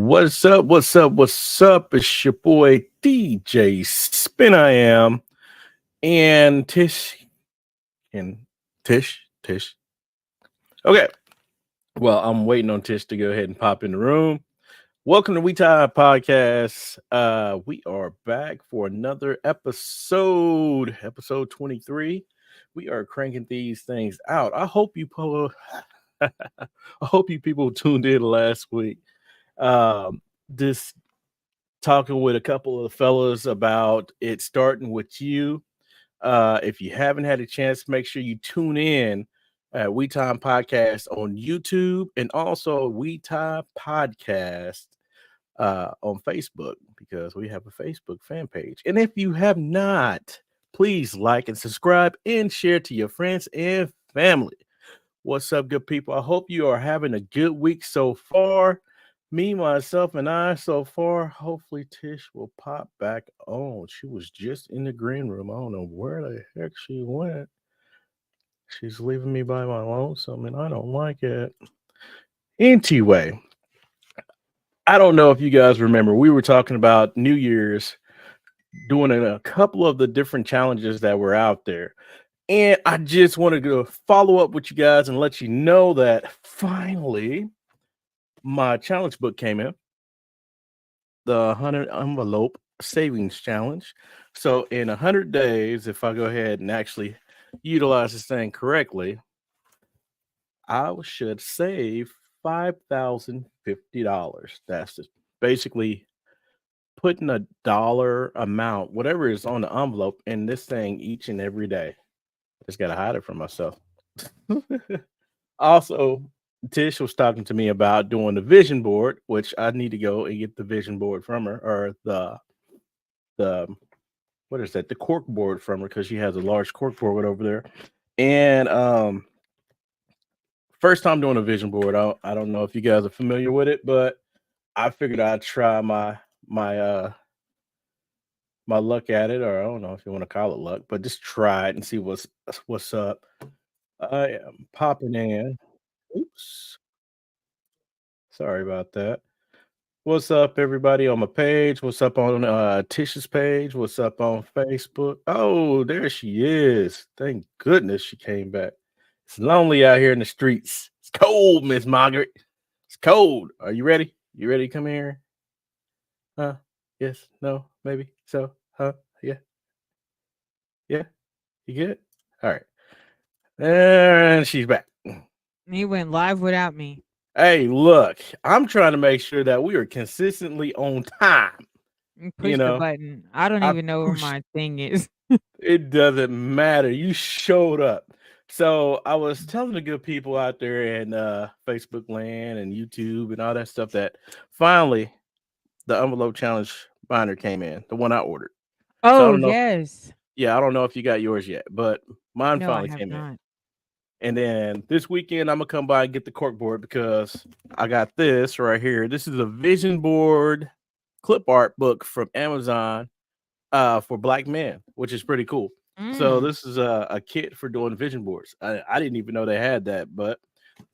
What's up? What's up? What's up? It's your boy DJ Spin. I am and and Tish. Okay. Well, I'm waiting on Tish to go ahead and pop in the room. Welcome to We Tie Podcast. We are back for another episode 23. We are cranking these things out. I hope you people tuned in last week. This talking with a couple of the fellas about it starting with you. If you haven't had a chance, make sure you tune in at We Time Podcast on YouTube and also We Time Podcast on Facebook because we have a Facebook fan page. And if you have not, please like and subscribe and share to your friends and family. What's up, good people? I hope you are having a good week so far. Me, myself, and I so far. Hopefully, Tish will pop back on. She was just in the green room. I don't know where the heck she went. She's leaving me by my lonesome, and I don't like it. Anyway, I don't know if you guys remember, we were talking about New Year's, doing a couple of the different challenges that were out there. And I just wanted to follow up with you guys and let you know that finally my challenge book came in, the 100 envelope savings challenge. So in 100 days, if I go ahead and actually utilize this thing correctly, I should save $5,050. That's just basically putting a dollar amount, whatever is on the envelope, in this thing each and every day. Just got to hide it from myself. Also, Tish was talking to me about doing the vision board, which I need to go and get the vision board from her, or the what is that? The cork board from her, because she has a large cork board over there. And first time doing a vision board. I don't know if you guys are familiar with it, but I figured I'd try my luck at it, or I don't know if you want to call it luck, but just try it and see what's up. I am popping in. Oops, sorry about that. What's up, everybody on my page? What's up on Tish's page? What's up on Facebook? Oh, there she is. Thank goodness she came back. It's lonely out here in the streets. It's cold, Miss Margaret. It's cold. Are you ready? You ready to come here? Huh? Yes, no, maybe, so, huh? Yeah, yeah. You good? All right. And she's back. He went live without me. Hey, look, I'm trying to make sure that we are consistently on time. You Push the know, button. I don't I even know where push. my thing is. It doesn't matter. You showed up. So I was telling the good people out there in Facebook land and YouTube and all that stuff that finally the envelope challenge binder came in, the one I ordered. So I Oh, don't know. yes. Yeah, I don't know if you got yours yet, but mine No, I finally have came in. not. And then this weekend, I'm gonna come by and get the cork board because I got this right here. This is a vision board clip art book from Amazon for black men, which is pretty cool. So Mm, this is a kit for doing vision boards. I didn't even know they had that, but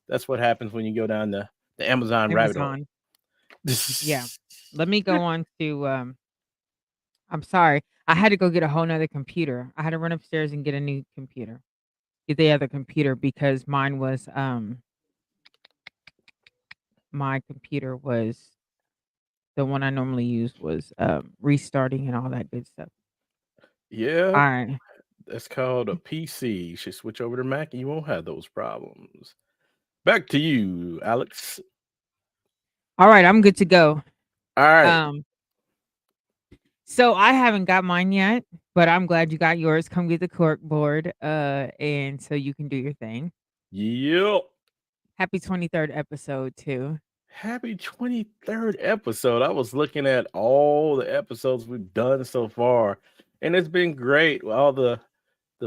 that's what happens when you go down the Amazon rabbit hole. Amazon. Yeah. Let me go on to I'm sorry. I had to go get a whole nother computer. I had to run upstairs and get a new computer. Get the other computer because my computer was the one I normally use was restarting and all that good stuff. Yeah, All right. that's called a PC. You should switch over to Mac and you won't have those problems. Back to you, Alex. All right, I'm good to go. All right. Um So I haven't got mine yet, but I'm glad you got yours. Come get the cork board, and so you can do your thing. Yep. Happy 23rd episode too. Happy 23rd episode. I was looking at all the episodes we've done so far, and it's been great. All the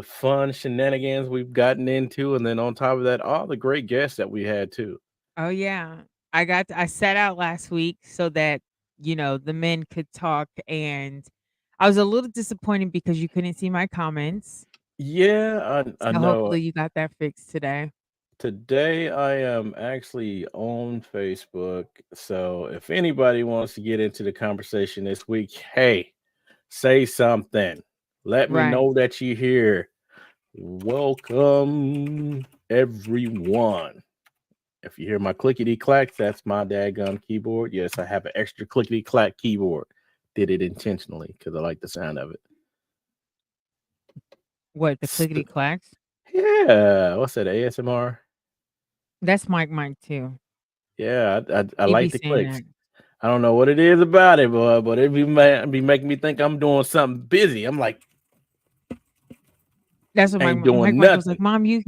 fun shenanigans we've gotten into, and then on top of that, all the great guests that we had too. Oh yeah, I sat out last week so that the men could talk, and I was a little disappointed because you couldn't see my comments. Yeah, I So know. hopefully you got that fixed today. Today I am actually on Facebook. So if anybody wants to get into the conversation this week, hey, say something. Let me Right. know that you're here. Welcome, everyone. If you hear my clickety clacks, that's my daggum keyboard. Yes, I have an extra clickety clack keyboard. Did it intentionally because I like the sound of it. What, the S- clickety clacks? Yeah, what's that? ASMR? That's Mike too. Yeah, I He be like the saying clicks. that. I don't know what it is about it, but it be making me think I'm doing something busy. I'm like, That's what ain't Mike doing was nothing. like, "Mom, you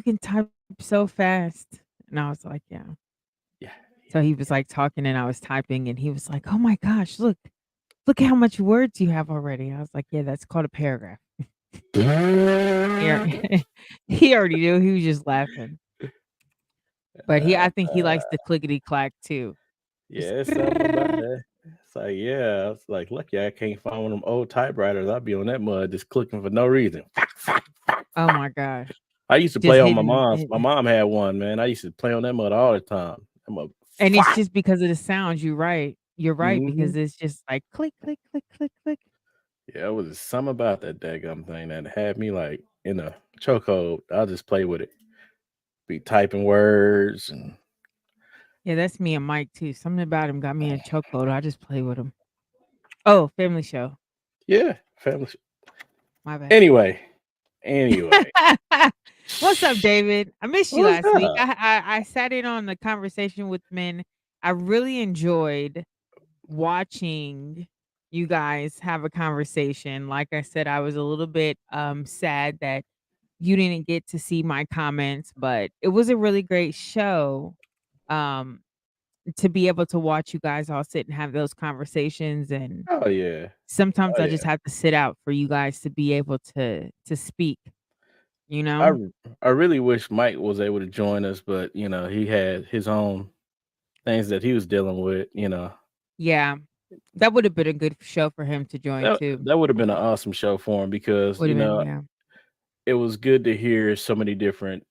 can type so fast." And I was like, "Yeah." Yeah, So he was like talking and I was typing and he was like, "Oh my gosh, look at how much words you have already." I was like, "Yeah, that's called a paragraph." He yeah. already, he already knew. He was just laughing. But I think he likes Uh, the clickety clack too. Just yeah, it's something about that. It's like, yeah, it's like, lucky I can't find one of them old typewriters. I'd be on that mud just clicking for no reason. oh my gosh. I used to play Just on my hitting mom's. My it. mom had one, man. I used to play on that mud all the time. I'm a And it's just because of the sounds, you're right. You're right, mm-hmm. because it's just like click, click, click, click, click. Yeah, it was something about that daggum thing that had me like in a chokehold. I'll just play with it. Be typing words and Yeah, that's me and Mike too. Something about him got me in a chokehold. I just play with him. Oh, family show. yeah, family. My bad. Anyway, anyway, What's up, David? I missed you what's last week. up? I sat in on the conversation with men. I really enjoyed watching you guys have a conversation. Like I said, I was a little bit sad that you didn't get to see my comments, but it was a really great show. Um to be able to watch you guys all sit and have those conversations, and Oh yeah, sometimes oh I just yeah. have to sit out for you guys to be able to speak, you I know? I really wish Mike was able to join us, but he had his own things that he was dealing with. Yeah. That would have been a good show for him to join too. That would have been an awesome show for him because Would have been, yeah. it was good to hear so many different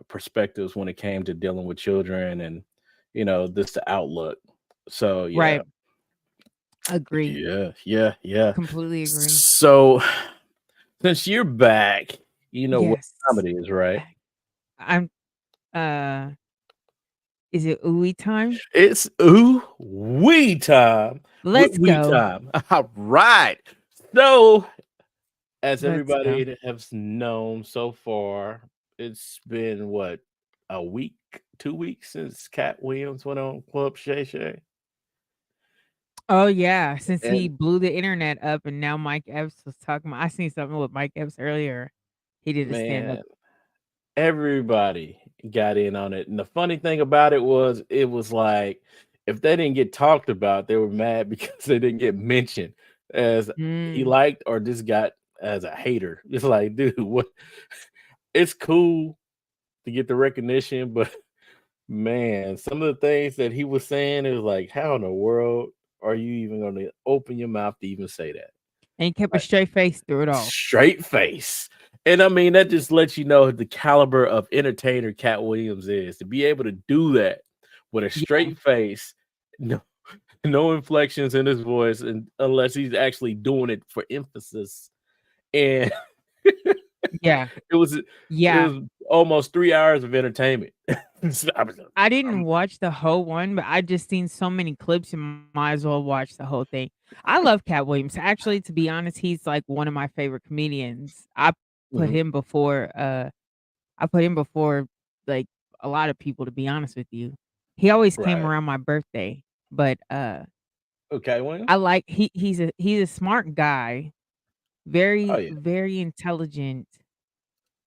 perspectives when it came to dealing with children and this the outlook. So yeah, Right. Agree. yeah. Completely agree. So since you're back, you know what Yes. time it is, right? Back. I'm uh is it ooey time? It's ooh wee time. Let's Wee go. time. All right. So as Let's go. everybody has known so far, it's been what, a week, 2 weeks since Cat Williams went on Club Shay Shay. Oh yeah, since he And blew the internet up and now Mike Epps was talking about, I seen something with Mike Epps earlier. He did a stand up. man, everybody got in on it. And the funny thing about it was like if they didn't get talked about, they were mad because they didn't get mentioned as he Mm. liked or just got as a hater. It's like, dude, what? It's cool to get the recognition, but man, some of the things that he was saying, it was like, how in the world are you even going to open your mouth to even say that? And he kept a Like, straight face through it all. straight face. And I mean, that just lets you know the caliber of entertainer Cat Williams is to be able to do that with a Yeah. straight face, no, no inflections in his voice, and unless he's actually doing it for emphasis. And Yeah. it was it Yeah. was almost 3 hours of entertainment. So I didn't I'm watch the whole one, but I just seen so many clips and might as well watch the whole thing. I love Cat Williams. Actually, to be honest, he's like one of my favorite comedians. Put mhm, him before I put him before like a lot of people, to be honest with you. He always came right. around my birthday, but Okay, Williams. I like he's a smart guy, Oh very yeah, very intelligent,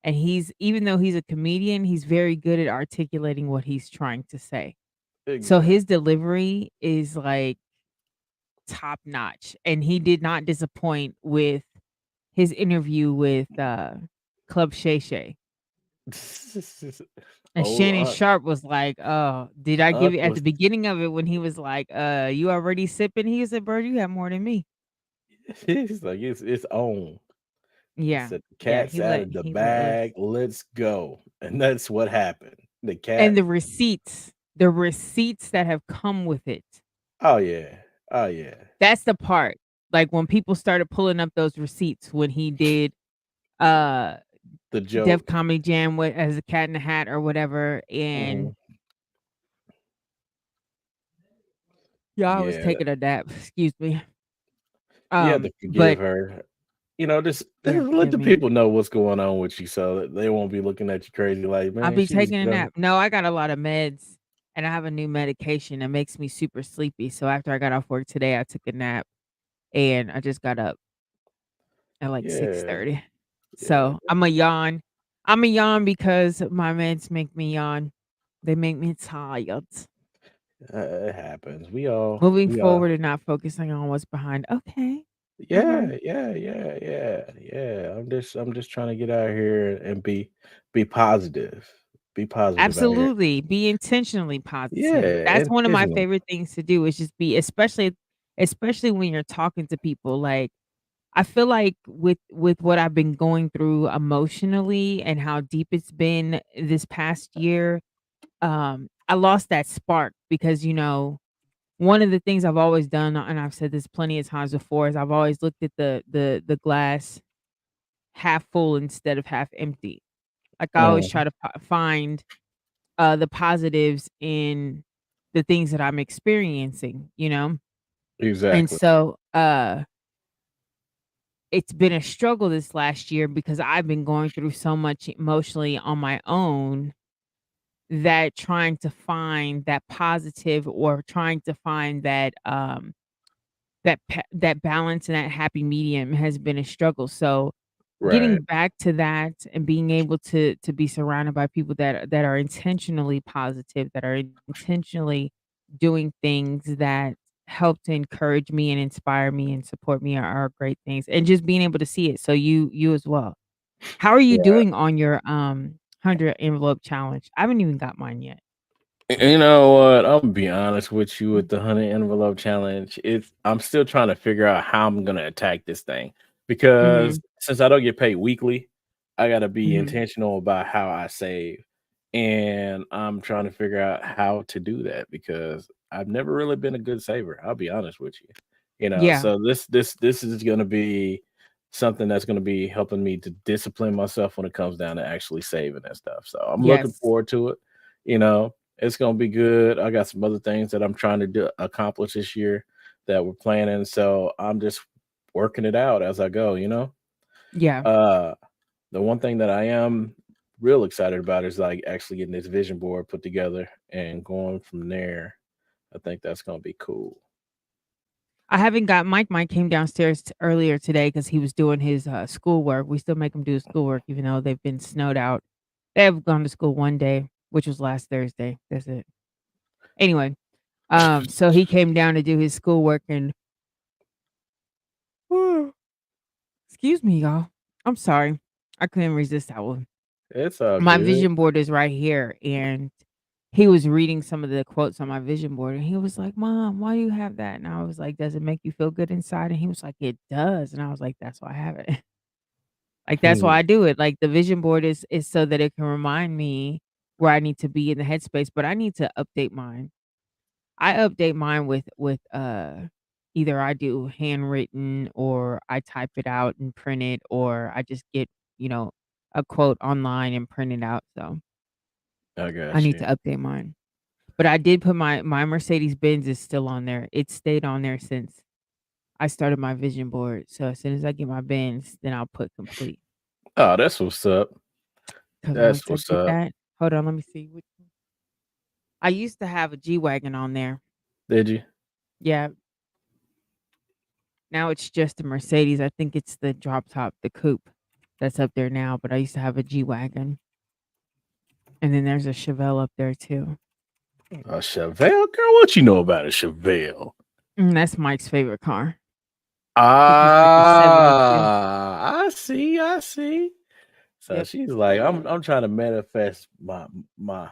and he's even though he's a comedian, he's very good at articulating what he's trying to say. So exactly. his delivery is like top notch, and he did not disappoint with his interview with Club Shay Shay. And Oh, Shannon Sharp was like, "Oh, did I give Unc it at the was beginning of it when he was like, you already sipping?" He said, "Bro, you have more than me." he's like it's on. I Yeah. said, "The Yeah, cat's out of the he let loose. bag. Let's go." And that's what happened. The And cat. the receipts that have come with it. Oh yeah. Oh yeah. That's the part. Like, when people started pulling up those receipts when he did, uh, The Def joke. Comedy Jam with as a Cat in the Hat or whatever, and Mhm. yeah, I was Yeah. taking a nap, excuse me. You have to forgive But her. Just yeah, let forgive the me. people know what's going on with you so that they won't be looking at you crazy like, I'll man, be she just taking a get on. nap. No, I got a lot of meds, and I have a new medication that makes me super sleepy, so after I got off work today, I took a nap, and I just got up at, like, Yeah. 6:30. Yeah. So, I'm a yawn. I'm a yawn because my meds make me yawn. They make me tired. It happens. Moving We all forward and not focusing on what's behind. Okay. yeah, Alright. yeah. I'm just trying to get out here and be positive. Be positive out here. Absolutely. Be intentionally positive. Yeah, That's one of my intentional. favorite things to do is just be especially when you're talking to people, like, I feel like with what I've been going through emotionally and how deep it's been this past year, I lost that spark because, one of the things I've always done, and I've said this plenty of times before, is I've always looked at the glass half full instead of half empty. Like, I always try Mhm. to find the positives in the things that I'm experiencing, you know? And Exactly. so, it's been a struggle this last year because I've been going through so much emotionally on my own that trying to find that positive or trying to find that balance and that happy medium has been a struggle. So, Right. getting back to that and being able to be surrounded by people that are intentionally positive, that are intentionally doing things that help to encourage me and inspire me and support me are great things, and just being able to see it. So you as well. How are you Yeah. doing on your 100 envelope challenge? I haven't even got mine yet. You know what? I'm gonna be honest with you with the 100 envelope challenge. I'm still trying to figure out how I'm gonna attack this thing because Mhm. since I don't get paid weekly, I gotta be Mhm. intentional about how I save. And I'm trying to figure out how to do that because I've never really been a good saver. I'll be honest with you. Yeah. So this is gonna be something that's gonna be helping me to discipline myself when it comes down to actually saving and stuff. So I'm looking Yes. forward to it. You know, it's gonna be good. I got some other things that I'm trying to accomplish this year that we're planning. So I'm just working it out as I go. Yeah. Uh the one thing that I am real excited about is like actually getting this vision board put together and going from there. I think that's gonna be cool. I haven't got Mike came downstairs earlier today because he was doing his schoolwork. We still make him do his schoolwork even though they've been snowed out. They have gone to school one day, which was last Thursday. That's it. Anyway, so he came down to do his schoolwork and excuse me, y'all. I'm sorry. I couldn't resist that one. It's all My good. vision board is right here, and he was reading some of the quotes on my vision board, and he was like, "Mom, why do you have that?" And I was like, "Does it make you feel good inside?" And he was like, "It does." And I was like, "That's why I have it." Like, that's why Hmm. I do it. Like, the vision board is so that it can remind me where I need to be in the headspace, but I need to update mine. I update mine with either I do handwritten or I type it out and print it, or I just get, you know, a quote online and print it out. So I I got need you. to update mine. But I did put my Mercedes Benz is still on there. It stayed on there since I started my vision board. So as soon as I get my Benz, then I'll put complete. Oh, that's what's up. Because That's once I what's get up. that, hold on, let me see. I used to have a G Wagon on there. Did you? Yeah, now it's just a Mercedes. I think it's the drop top, the coupe that's up there now, but I used to have a G-Wagon, and then there's a Chevelle up there too. A Chevelle, girl. What you know about a Chevelle? That's Mike's favorite car. I think it's like a '72. Ah, I see. I see. So Yep. she's like, I'm trying to manifest my My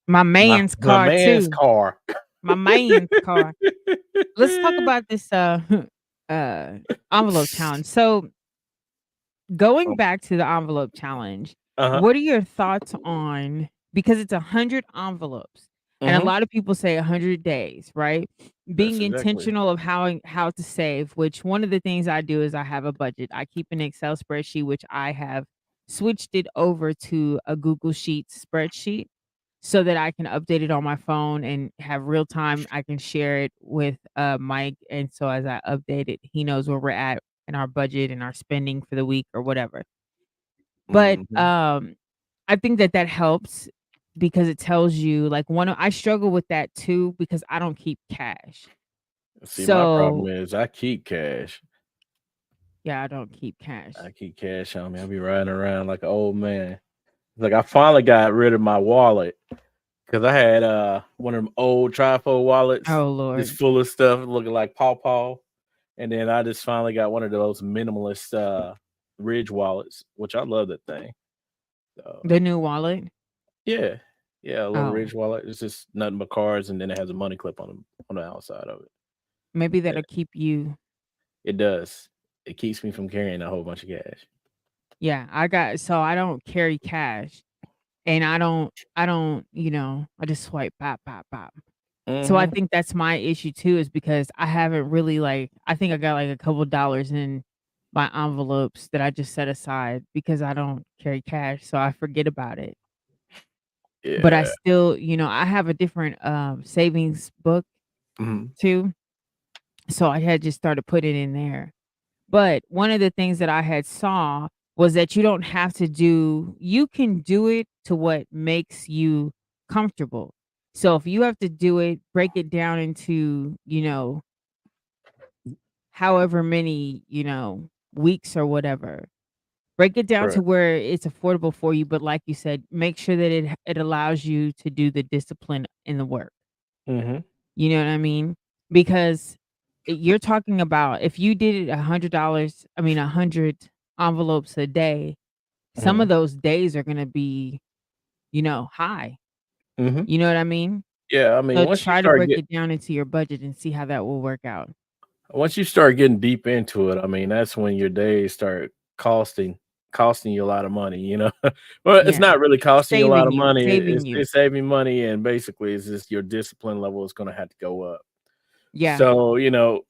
my man's my car man's too. car. My man's car. Let's talk about this, uh, envelope challenge. So, Going back to the envelope challenge, Uh-huh. what are your thoughts on, because it's 100 envelopes and a Mhm. lot of people say 100 days, right? That's Being exactly. intentional of how to save, which one of the things I do is I have a budget. I keep an Excel spreadsheet, which I have switched it over to a Google Sheets spreadsheet so that I can update it on my phone and have real time. I can share it with Mike. And so as I update it, he knows where we're at in our budget and our spending for the week or whatever. But Mhm. I think that that helps because it tells you like I struggle with that too because I don't keep cash. See, my problem So is I keep cash. yeah, I don't keep cash. I keep cash on me. I be riding around like an old man. Like I finally got rid of my wallet because I had one of them old trifold wallets Oh just Lord. full of stuff looking like pawpaw. And then I just finally got one of those minimalist Ridge wallets, which I love that thing. So The new wallet. yeah. Yeah, a little Oh, Ridge wallet. It's just nothing but cards and then it has a money clip on the outside of it. maybe Yeah, that'll keep you. it does. It keeps me from carrying a whole bunch of cash. Yeah, I don't carry cash and I don't, I just swipe pop, pop, pop. So I Mhm. think that's my issue too, is because I haven't really like I think I got like a couple dollars in my envelopes that I just set aside because I don't carry cash, so I forget about it. But I Yeah. still, I have a different savings book Mhm. too. So I had just started putting it in there. But one of the things that I had saw was that you can do it to what makes you comfortable. So if you have to do it, break it down into, however many, weeks or whatever. Break it down to Right. where it's affordable for you, but like you said, make sure that it allows you to do the discipline in the work. Mhm. You know what I mean? Because you're talking about if you did it $100, I mean 100 envelopes a day, some of Mhm. those days are gonna be, high. Mhm. You know what I mean? Yeah, I mean, So try to break it down into your budget and see how that will work out. once you start getting deep into it, I mean, that's when your days start costing you a lot of money, you know? Well, it's Yeah. not really costing you a lot Saving of you, money. saving you. It's saving money, and basically, it's just your discipline level is gonna have to go up. Yeah, So,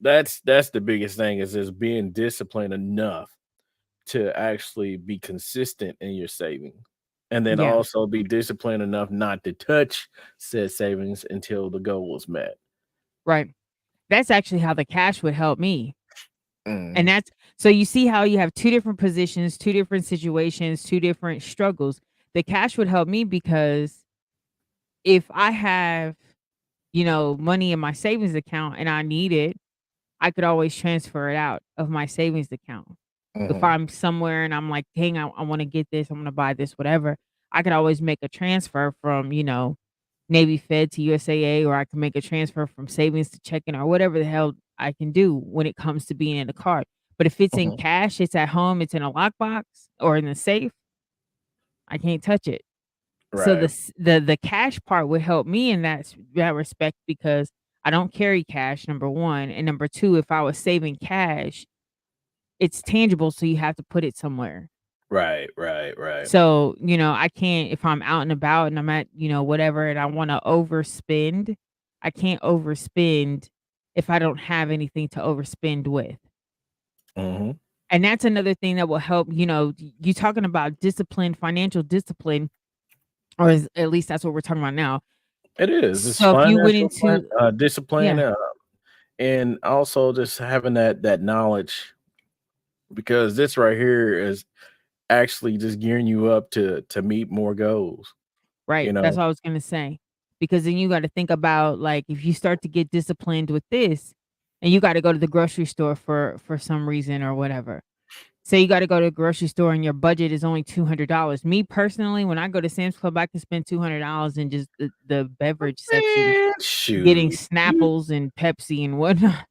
that's the biggest thing is just being disciplined enough to actually be consistent in your saving, and then yeah, also be disciplined enough not to touch said savings until the goal was met. right. That's actually how the cash would help me. And Mhm. that's so you see how you have 2 different positions, 2 different situations, 2 different struggles. The cash would help me because if I have, money in my savings account and I need it, I could always transfer it out of my savings account. If Mhm. I'm somewhere and I'm like, "Dang, I wanna get this, I'm gonna buy this," whatever, I could always make a transfer from, Navy Fed to USAA, or I can make a transfer from savings to checking or whatever the hell I can do when it comes to being in the card. But if it's in Mhm. cash, it's at home, it's in a lockbox or in the safe, I can't touch it. So Right. the cash part would help me in that respect because I don't carry cash, number 1, and number 2, if I was saving cash, it's tangible, so you have to put it somewhere. Right, right, right. So, I can't if I'm out and about and I'm at, whatever, and I wanna overspend, I can't overspend if I don't have anything to overspend with. Mhm. And that's another thing that will help, you talking about discipline, financial discipline, or at least that's what we're talking about now. It is. It's So if you went financial into discipline, yeah, and also just having that knowledge because this right here is actually just gearing you up to meet more goals, you right, that's know? what I was gonna say. Because then you gotta think about, like, if you start to get disciplined with this, and you gotta go to the grocery store for some reason or whatever. Say you gotta go to the grocery store and your budget is only $200. Me personally, when I go to Sam's Club, I can spend $200 in just the beverage section, Man, getting shoot. You Snapples and Pepsi and whatnot,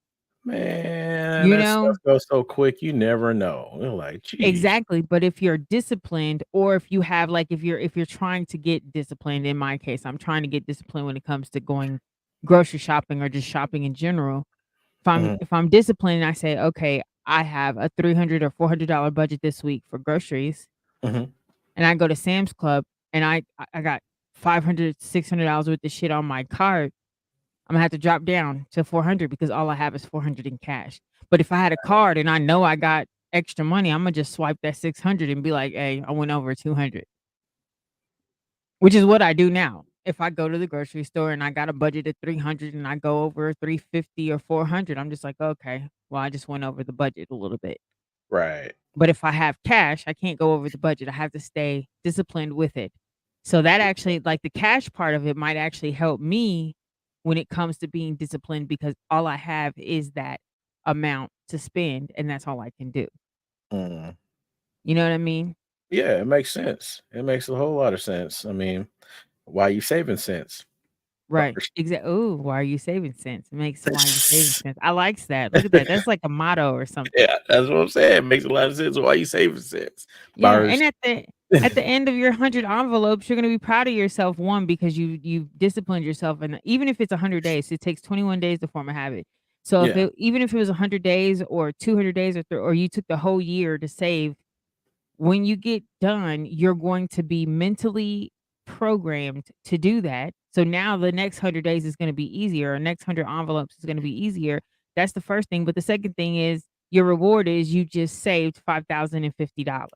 man, you that stuff know? goes so quick, you never know. You're like, "Geez." Exactly, but if you're disciplined or if you have like if you're trying to get disciplined, in my case, I'm trying to get disciplined when it comes to going grocery shopping or just shopping in general. If I'm Mhm, if I'm disciplined and I say, "Okay, I have a $300 or $400 budget this week for groceries, Mhm. and I go to Sam's Club and I got 500, $600 worth of shit on my card, I'm gonna have to drop down to 400 because all I have is 400 in cash. But if I had a card and I know I got extra money, I'm gonna just swipe that 600 and be like, "Hey, I went over 200." Which is what I do now. If I go to the grocery store and I got a budget of 300 and I go over 350 or 400, I'm just like, "Okay, well, I just went over the budget a little bit." Right. But if I have cash, I can't go over the budget. I have to stay disciplined with it. So that actually, like, the cash part of it might actually help me when it comes to being disciplined because all I have is that amount to spend and that's all I can do. Mm. You know what I mean? Yeah, it makes sense. It makes a whole lot of sense. I mean, why you saving cents Right. first? Ooh, why are you saving cents? It makes why you saving cents. I likes that. Look at that. That's like a motto or something. Yeah, that's what I'm saying. It makes a lot of sense. Why you saving cents Yeah, and first? at the end of your 100 envelopes, you're gonna be proud of yourself, one, because you disciplined yourself, and even if it's 100 days, it takes 21 days to form a habit. So if Yeah, it even if it was 100 days or 200 days or you took the whole year to save, when you get done, you're going to be mentally programmed to do that. So now the next 100 days is gonna be easier, or next 100 envelopes is gonna be easier. That's the first thing, but the second thing is your reward is you just saved $5,050.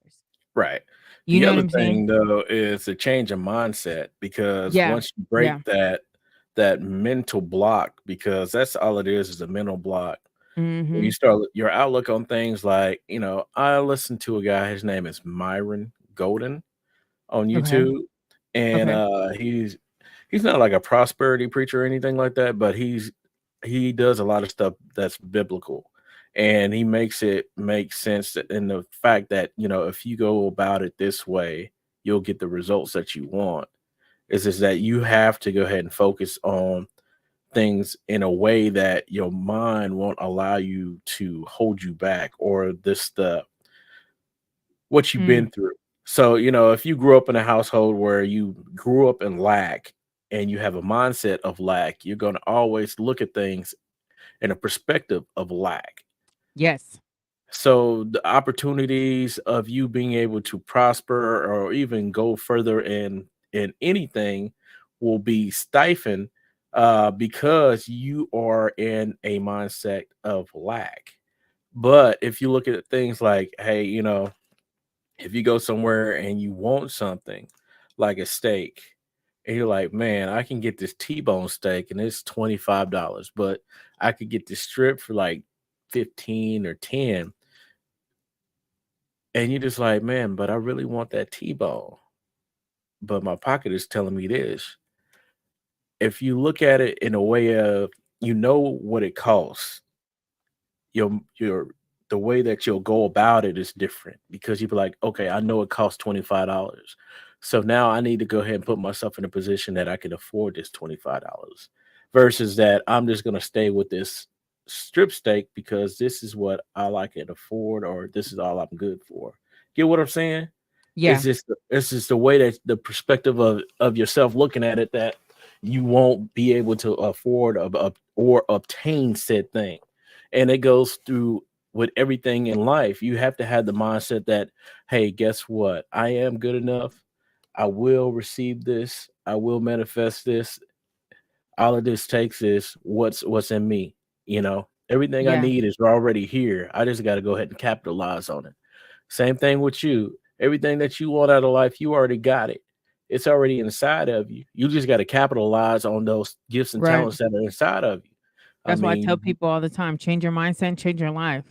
right. You The know what other I'm saying? thing though is a change of mindset because Yeah. once you Yeah. break that mental block, because that's all it is a mental block. When you Mhm. start your outlook on things like, I listened to a guy, his name is Myron Golden on Okay. YouTube, and, Okay. he's not like a prosperity preacher or anything like that, but he does a lot of stuff that's biblical, and he makes it make sense in the fact that, if you go about it this way, you'll get the results that you want. It's just that you have to go ahead and focus on things in a way that your mind won't allow you to hold you back or the what you've Mm. been through. So, if you grew up in a household where you grew up in lack and you have a mindset of lack, you're going to always look at things in a perspective of lack. Yes. So, the opportunities of you being able to prosper or even go further in anything will be stifled because you are in a mindset of lack. But if you look at things like, hey, if you go somewhere and you want something like a steak, and you're like, man, I can get this T-bone steak and it's $25, but I could get this strip for like 15 or 10. And you're just like, man, but I really want that T-bone. But my pocket is telling me this. If you look at it in a way of you know what it costs, your the way that you'll go about it is different because you'll be like, okay, I know it costs $25. So now I need to go ahead and put myself in a position that I can afford this $25 versus that I'm just gonna stay with this strip steak because this is what I can afford or this is all I'm good for. Get what I'm saying? Yeah. It's just the way that the perspective of yourself looking at it that you won't be able to afford or obtain said thing. And it goes through with everything in life. You have to have the mindset that, hey, guess what? I am good enough. I will receive this. I will manifest this. All of this takes is what's in me. Everything I Yeah. need is already here. I just got to go ahead and capitalize on it. Same thing with you. Everything that you want out of life, you already got it. It's already inside of you. You just got to capitalize on those gifts and Right. talents that are inside of you. I That's why I tell mean, people all the time, change your mindset and change your life.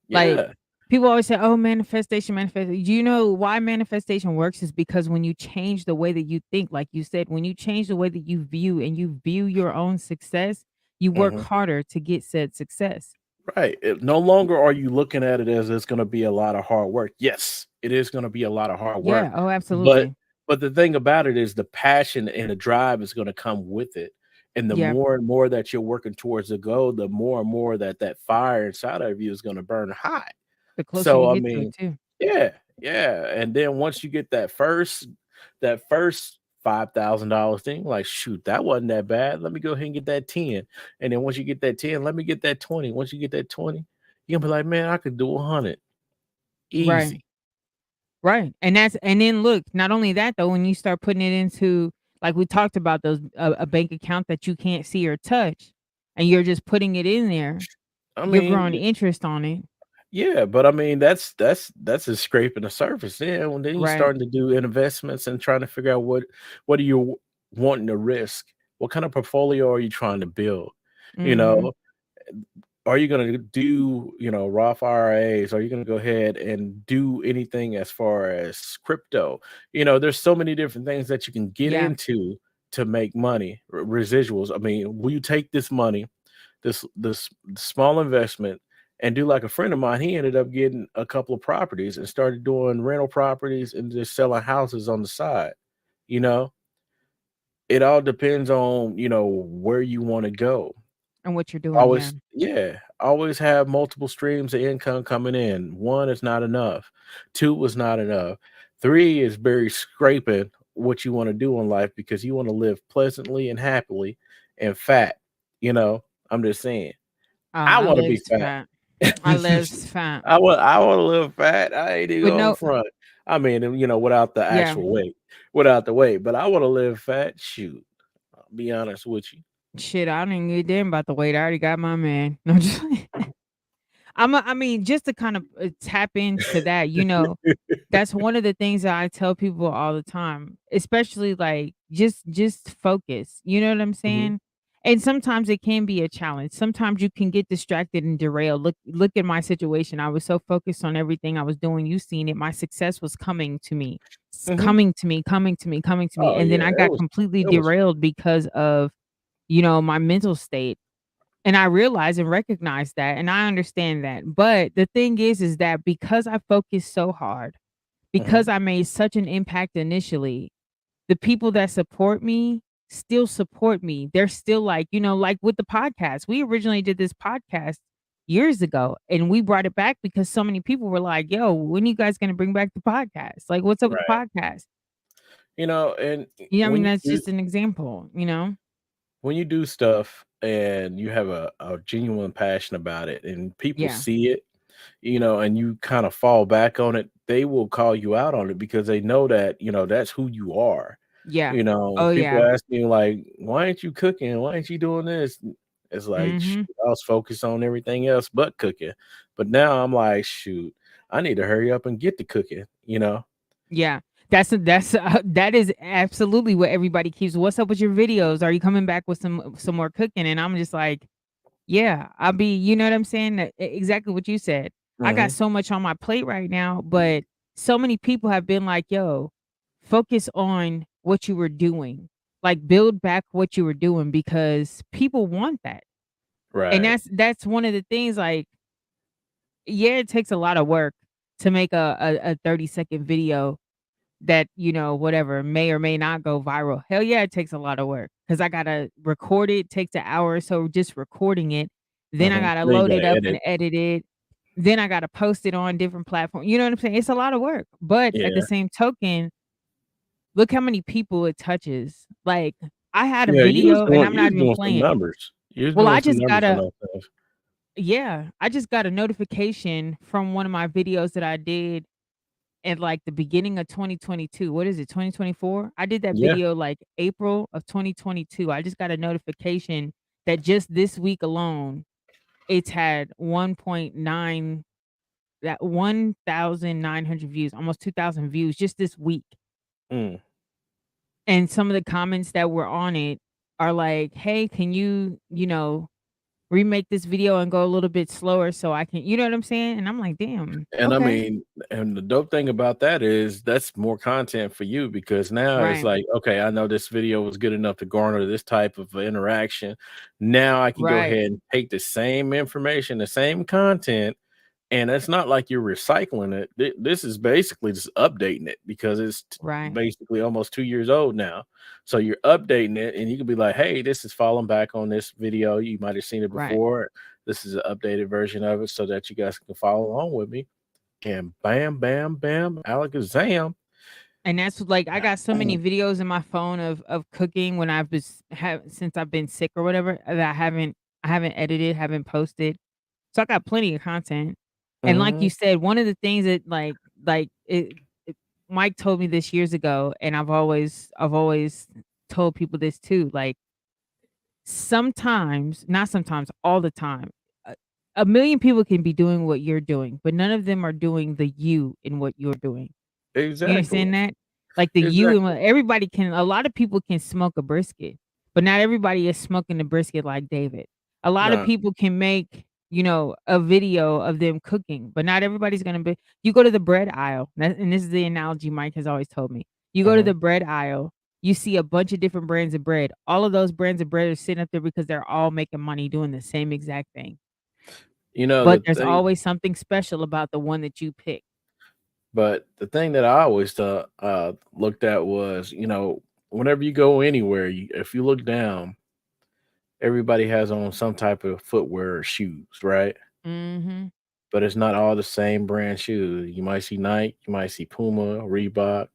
Like, yeah. people always say, "Oh, manifestation, manifestation." Do you know why manifestation works is because when you change the way that you think, like you said, when you change the way that you view and you view your own success, you work Mhm. harder to get said success. Right. No longer are you looking at it as it's going to be a lot of hard work. Yes, it is going to be a lot of hard work, Yeah. Oh, but absolutely. the thing about it is the passion and the drive is going to come with it. And the Yeah. more and more that you're working towards the goal, the more and more that fire inside of you is going to burn hot. The closer you So I get to it mean, too. yeah, yeah. And then once you get that first $5,000 thing, like shoot, that wasn't that bad. Let me go ahead and get that 10. And then once you get that 10, let me get that 20. Once you get that 20, you're gonna be like, man, I could do 100 Right. easy. Right. And then look, not only that though, when you start putting it into, like we talked about, those a bank account that you can't see or touch, and you're just putting it in there, I you're mean, growing interest on it. yeah, but I mean that's just scraping the surface. Yeah, and then you're Right. starting to do investments and trying to figure out what are you wanting to risk? What kind of portfolio are you trying to build? You Mhm. know, are you gonna do, Roth IRAs? Are you gonna go ahead and do anything as far as crypto? There's so many different things that you can get Yeah. into to make money, residuals. I mean, will you take this money, this small investment, and do like a friend of mine? He ended up getting a couple of properties and started doing rental properties and just selling houses on the side. You know, it all depends on, where you want to go. And what you're doing, yeah. Always, yeah, always have multiple streams of income coming in. 1 is not enough. 2 is not enough. 3 is very scraping what you want to do in life because you want to live pleasantly and happily and fat. You know, I'm just saying. I I want to be lives fat. fat. I lives fat. I want to live fat. I ain't even But going no, front. I mean, without the yeah. actual weight, without the weight. But I want to live fat. Shoot, I'll be honest with you. Shit, I didn't give a damn about the weight. I already got my man. No, just I mean, just to kind of tap into that, that's one of the things that I tell people all the time, especially like just focus. You know what I'm Mhm. saying? And sometimes it can be a challenge. Sometimes you can get distracted and derailed. Look at my situation. I was so focused on everything I was doing. You seen it. My success was coming to me. Mhm. Coming to me, coming to me, coming to me. Oh And then yeah, I got completely it was. derailed because of, my mental state. And I realize and recognize that, and I understand that. But the thing is that because I focused so hard, because Mhm. I made such an impact initially, the people that support me still support me. They're still like, like with the podcast. We originally did this podcast years ago and we brought it back because so many people were like, yo, when are you guys going to bring back the podcast? Like, what's up with the Right. podcast? And Yeah, I mean, when you that's do just an example. stuff and you have a genuine passion about it and people Yeah. see it, and you kind of fall back on it, they will call you out on it because they know that, that's who you are. Yeah. When Oh, people yeah. ask me like, why aren't you cooking? Why aren't you doing this? It's like, shoot, Mhm. I was focused on everything else but cooking. But now I'm like, shoot, I need to hurry up and get to cooking. Yeah. That is absolutely what everybody keeps. What's up with your videos? Are you coming back with some more cooking? And I'm just like, yeah, I'll be, you know what I'm saying? Exactly what you said. I got Hmm. so much on my plate right now, but so many people have been like, yo, focus on what you were doing. Like build back what you were doing because people want that. And Right. that's one of the things, like, yeah, it takes a lot of work to make a 30-second video that, whatever, may or may not go viral. Hell yeah, it takes a lot of work because I gotta record it, takes an hour or so just recording it. Then I gotta Then you load got it to up edit. and edit it. Then I gotta post it on different platforms. You know what I'm saying? It's a lot of work. But at the Yeah. same token, look how many people it touches. Like, I had a Yeah, video and I'm you not was even doing some playing. numbers. You was Well, doing I some just numbers on gotta those things. yeah, I just got a notification from one of my videos that I did at, like, the beginning of 2022. What is it, 2024? I did that Yeah. video, like, April of 2022. I just got a notification that just this week alone, it's had 1.9 that 1,900 views, almost 2,000 views just this week. Mm. And some of the comments that were on it are like, "Hey, can you remake this video and go a little bit slower so I can," you know what I'm saying? And I'm like, "Damn, And I okay." mean, and the dope thing about that is that's more content for you because now it's Right, like, okay, I know this video was good enough to garner this type of interaction. Now I can go right, ahead and take the same information, the same content, and it's not like you're recycling it. This is basically just updating it because it's right, basically almost 2 years old now. So you're updating it, and you can be like, "Hey, this is falling back on this video. You might have seen it right. before. This is an updated version of it, so that you guys can follow along with me." And bam, bam, bam, alakazam. And that's like I got so many videos in my phone of cooking when I've been have since I've been sick or whatever that I haven't edited, haven't posted. So I got plenty of content. And like Mhm. you said, one of the things that it Mike told me this years ago, and I've always told people this too, like, sometimes, not sometimes, all the time, a, a million people can be doing what you're doing, but none of them are doing the you in what you're doing. You Exactly. understand that? Like the you and Exactly. what everybody can a lot of people can smoke a brisket, but not everybody is smoking the brisket like David. A lot of Nah. people can make, a video of them cooking, but not everybody's gonna be you go to the bread aisle, and this is the analogy Mike has always told me. You go to Mhm. the bread aisle, you see a bunch of different brands of bread. All of those brands of bread are sitting up there because they're all making money doing the same exact thing. The But there's thing always something special about the one that you pick. the thing that I always thought looked at was, whenever you go anywhere, if you look down, everybody has on some type of footwear or shoes, right? Mhm. But it's not all the same brand shoes. You might see Nike, you might see Puma, Reebok,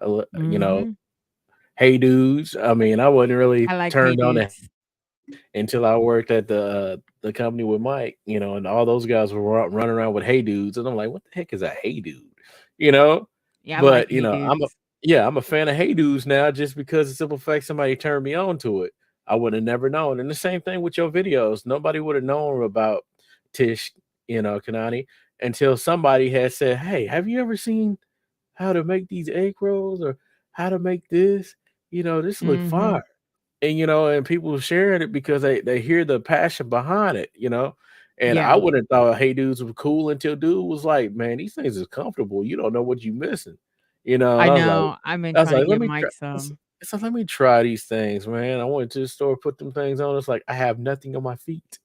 you know, Mhm. Hey Dudes. I mean, I wasn't really I like Hey turned on to Dudes. until I worked at the company with Mike, and all those guys were running around with Hey Dudes, and I'm like, what the heck is a Hey Dude? You know, Yeah, I like but Hey I'm a Dudes. yeah, I'm a fan of Hey Dudes now just because the simple fact somebody turned me on to it. I would have never known. And the same thing with your videos. Nobody would have known about Tish, Kanani, until somebody had said, "Hey, have you ever seen how to make these egg rolls or how to make this? This look Mhm. fire." And people sharing it because they hear the passion behind it. And I Yeah, wouldn't thought Hey Dudes was cool until dude was like, man, these things is comfortable. You don't know what you missing. And I I was like, know. I've been trying to let give me try. Mike some. Let me try these things, man. I went to the store, put them things on. It's like I have nothing on my feet.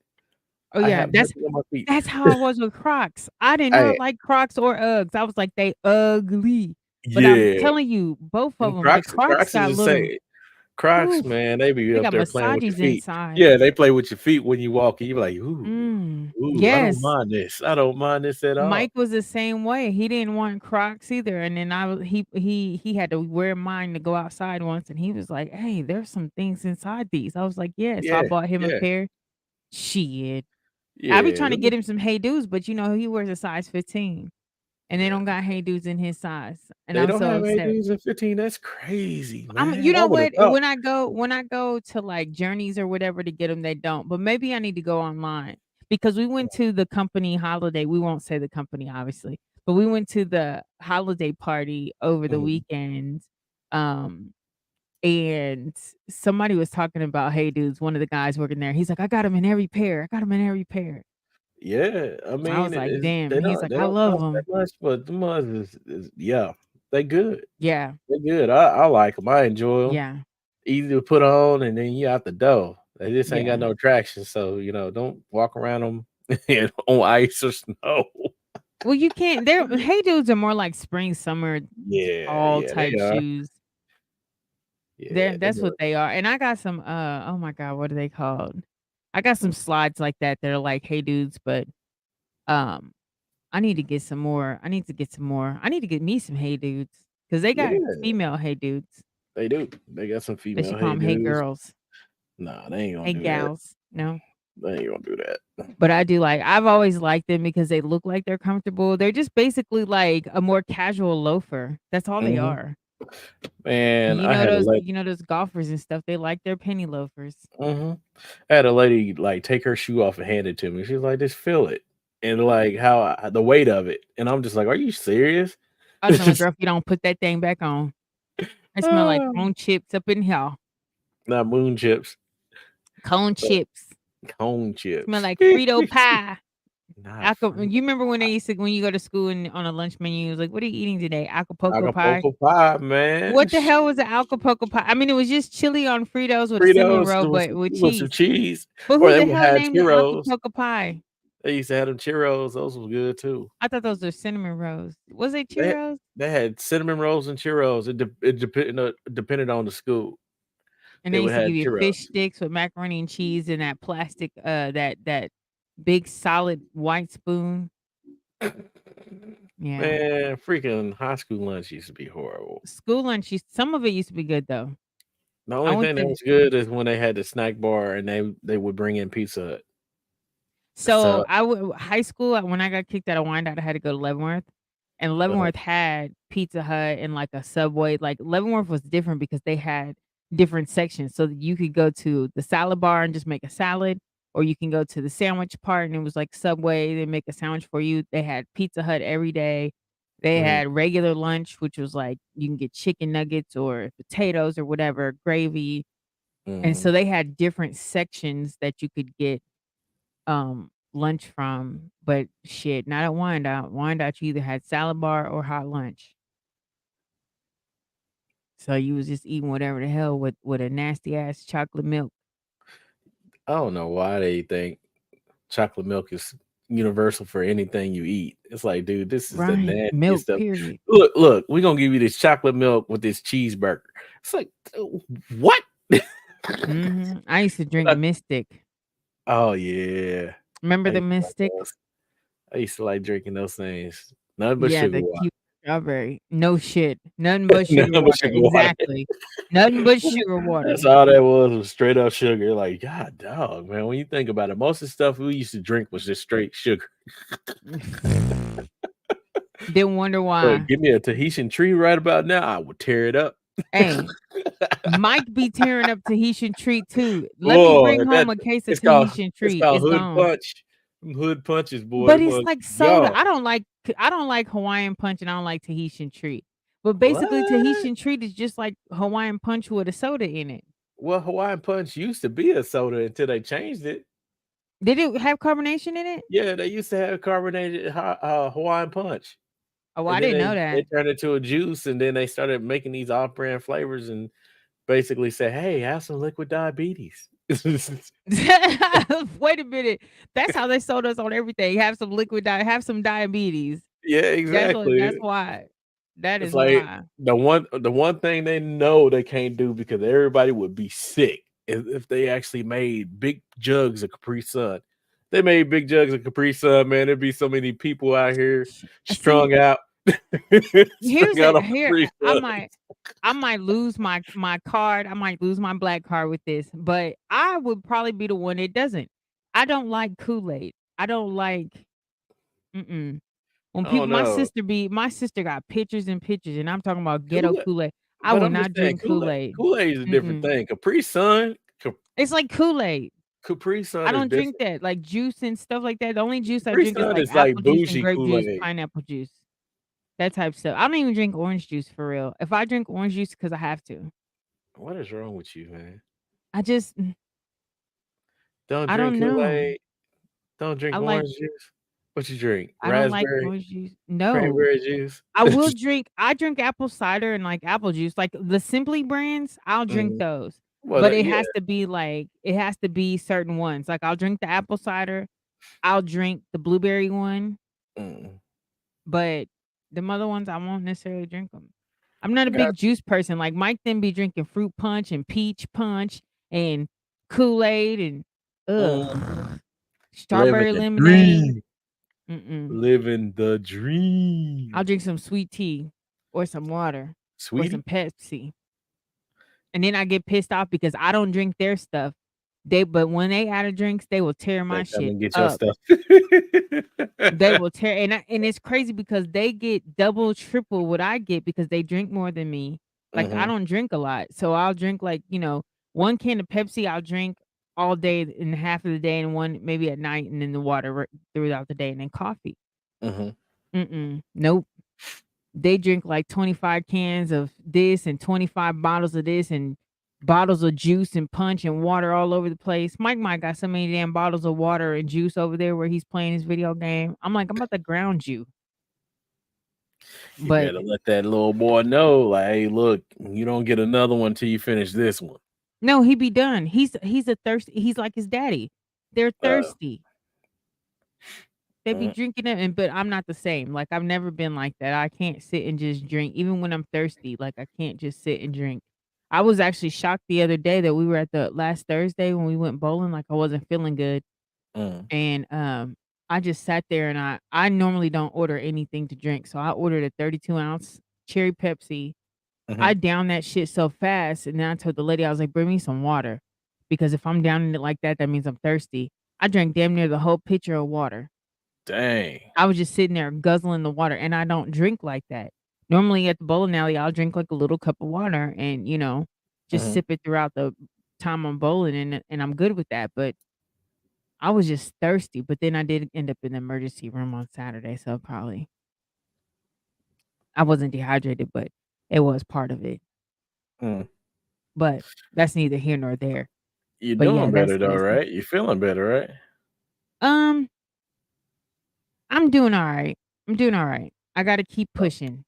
Oh, I yeah, have that's nothing on my feet. that's how I was with Crocs. I did not Hey, like Crocs or Uggs. I was like, "They ugly." But I'm yeah. telling you, both of And them, the Crocs Crocs is got the little same. Crocs, oof, man, they be they up got there playing with your massages feet. inside. Yeah, they play with your feet when you walk, and you're like, "Ooh, ooh, I don't Yes. mind this. I don't mind this at all." Mike was the same way. He didn't want Crocs either, and then I was he had to wear mine to go outside once, and he was like, "Hey, there's some things inside these." I was like, "Yeah." So I Yeah, bought him a yeah, pair. Shit. I be yeah. trying to get him some Hey Dudes, but, he wears a size 15, and they don't got Hey Dudes in his size, and They I'm don't so have upset. ADs at 15. That's crazy, You man. I know would have what? thought. When I go to, like, Journeys or whatever to get them, they don't, but maybe I need to go online because we went to the company holiday we won't say the company, obviously, but we went to the holiday party over the Mhm. weekend, um, and somebody was talking about Hey Dudes, one of the guys working there, he's like, "I got them in every pair. I got them in every pair." Yeah, I So I mean, was like, "Damn." He's like, they "I don't love cost that them." much, but the ones is yeah, they good. Yeah, They good. I like them. I enjoy them. yeah, Easy to put on, and then you out the door. They just ain't got yeah. no traction, so, don't walk around them on ice or snow. Well, you can't they're Hey Dudes are more like spring, summer, Yeah, fall yeah, type they are. shoes. Yeah, they That's what are. they are, and I got some, oh my god, what are they called? I got some slides like that that are like Hey Dudes, but, um, I need to get some more. I need to get some more. I need to get me some Hey Dudes because they got Yeah, female Hey Dudes. they do. They got some They female should call Hey them Hey Dudes. Girls, Nah, they ain't gonna Hey do that. Gals, no? They ain't gonna do that. But I've always liked them because they look like they're comfortable. They're just basically like a more casual loafer. That's all they Mhm. are. And Man, you I know had a those lady. you know those golfers and stuff, they like their penny loafers. Mhm. I had a lady, like, take her shoe off and hand it to me. She's like, "Just feel it." And, like, the weight of it, and I'm just like, "Are you serious?" I was like, "Girl, if you don't put that thing back on, it smell like Ah, cone chips up in here. not moon chips, Cone but chips. cone Smell chips. like Frito pie." Not You Frito remember when they pie. used to when you go to school and on a lunch menu, it was like, "What are you eating today? Acapulco pie?" Acapulco pie, man. What the hell was an Acapulco pie? I mean, it was just chili on Fritos with a cinnamon Fritos roll, with but some with with some cheese. cheese, But or who they the would hell have named it churros. Acapulco pie? They used to have them churros. Those was good too. I thought those were cinnamon rolls. Was they They churros? they had cinnamon rolls and churros. It depended on the school. And They they would used to have give you fish churros. sticks with macaroni and cheese in that plastic, that big solid white spoon. Yeah. Man, freaking high school lunch used to be horrible. School lunch some of it used to be good though. The I only went thing that to was good is when they had the snack bar and they would bring in Pizza Hut. So So I would high school when I got kicked out of Wyandotte, I had to go to Leavenworth, and uh, Leavenworth had Pizza Hut and like a Subway. Like Leavenworth was different because they had different sections, so that you could go to the salad bar and just make a salad, or you can go to the sandwich part and it was like Subway. They make a sandwich for you. They had Pizza Hut every day. They mm, had regular lunch, which was like you can get chicken nuggets or potatoes or whatever, gravy. And mm. so they had different sections that you could get lunch from, but shit, not at Wyandotte. Wyandotte, you either had salad bar or hot lunch. So you was just eating whatever the hell with a nasty ass chocolate milk. I don't know why they think chocolate milk is universal for anything you eat. It's like, dude, this is the Right. nastiest Milk, stuff. period. Look, we're gonna give you this chocolate milk with this cheeseburger. It's like, what? I used to drink Mystic. Oh yeah. Remember I the used to like Mystic? those. I used to like drinking those things. Nothing but Yeah, sugar the water. cute strawberry. No shit. Nothing but sugar Nothing but water. sugar water. Exactly. Nothing but sugar That's water. all that was straight up sugar. Like, God dog, man. When you think about it, most of the stuff we used to drink was just straight sugar. Didn't wonder Look, why. give me a Tahitian tree right about now, I would tear it up. Hey, Mike be tearing up Tahitian treat too. Let me Boy, bring home that a case of it's called Tahitian it's treat. called It's hood gone. punch. Them hood punches, boy. But Them it's was like soda. gone. I don't like Hawaiian punch and I don't like Tahitian treat. But basically What? Tahitian treat is just like Hawaiian punch with a soda in it. Well, Hawaiian punch used to be a soda until they changed it. Did it have carbonation in it? Yeah, they used to have carbonated Hawaiian punch, Oh, and I then didn't know they that. turned it to a juice, and then they started making these off-brand flavors, and basically say, "Hey, have some liquid diabetes." Wait a minute. That's how they sold us on everything. Have some have some diabetes. Yeah, That's exactly. why. That It's is like why. the one thing they know they can't do because everybody would be sick if they actually made big jugs of Capri Sun. They made big jugs of Capri Sun, man. There'd be so many people out here See, strung out, strung out on here Capri Sun. I might lose my card. I might lose my black card with this, but I would probably be the one that doesn't. I don't like Kool-Aid. I don't like mm-mm. When I people don't know. my sister got pictures and pictures, and I'm talking about ghetto Kool-Aid, Kool-Aid. I but will I'm just not saying drink Kool-Aid. Kool-Aid is a different Mm-mm. thing. Capri Sun, It's like Kool-Aid. Capri I Sun is don't drink different. that, like juice and stuff like that. The only juice I Capri drink is Sun like is like apple juice and bougie grape juice, Kool-Aid. pineapple juice, that type of stuff. I don't even drink orange juice for real. If I drink orange juice, because I have to. What is wrong with you, man? I just Don't I drink don't know. Kool-Aid. Don't I drink like orange juice. What you drink? I don't like Raspberry, orange juice. No. cranberry juice? I drink apple cider and like apple juice, like the Simply brands, I'll drink Mhm. those. Well, But that yeah. it has to be certain ones. Like I'll drink the apple cider, I'll drink the blueberry one, Mm. but the other ones I won't necessarily drink them. I'm not I a got big juice person. Like Mike then be drinking fruit punch and peach punch and Kool-Aid and Mhm. ugh, Living strawberry the lemonade. dream. Mm-mm. Living the I'll dream. drink some sweet tea or some water or some Sweetie? Pepsi. And then I get pissed off because I don't drink their stuff. But when they add a drinks, they will tear They my come shit and get your up. stuff. They will tear and it's crazy because they get double, triple what I get because they drink more than me. Like I Mhm, don't drink a lot. So I'll drink like, 1 can of Pepsi I'll drink all day and half of the day and one maybe at night and then the water throughout the day and then coffee. mhm. Mm-mm. Nope. They drink like 25 cans of this and 25 bottles of this and bottles of juice and punch and water all over the place. Mike might got so many damn bottles of water and juice over there where he's playing his video game. I'm like, I'm about to ground you. You But better let that little boy know, like, "Hey, look, you don't get another one till you finish this one." no, he be done. He's like his daddy. They're Uh, thirsty. They be mm, drinking it, and but I'm not the same. Like I've never been like that. I can't sit and just drink, even when I'm thirsty. Like I can't just sit and drink. I was actually shocked the other day that we were at the last Thursday when we went bowling. Like I wasn't feeling good, mm, and I just sat there and I normally don't order anything to drink, so I ordered a 32-ounce cherry Pepsi. I mhm. downed that shit so fast, and then I told the lady I was like, "Bring me some water," because if I'm downing it like that, that means I'm thirsty. I drank damn near the whole pitcher of water. Dang. I was just sitting there guzzling the water, and I don't drink like that. Normally at the bowling alley, I'll drink like a little cup of water and, just Mhm. sip it throughout the time I'm bowling, and I'm good with that. But I was just thirsty. But then I did end up in the emergency room on Saturday, so probably I wasn't dehydrated, but it was part of it. Mm. But that's neither here nor there. You're But yeah, doing that's better though, listen. right? You're feeling better, right? Um, I'm doing all right. I'm doing all right. I got to keep pushing.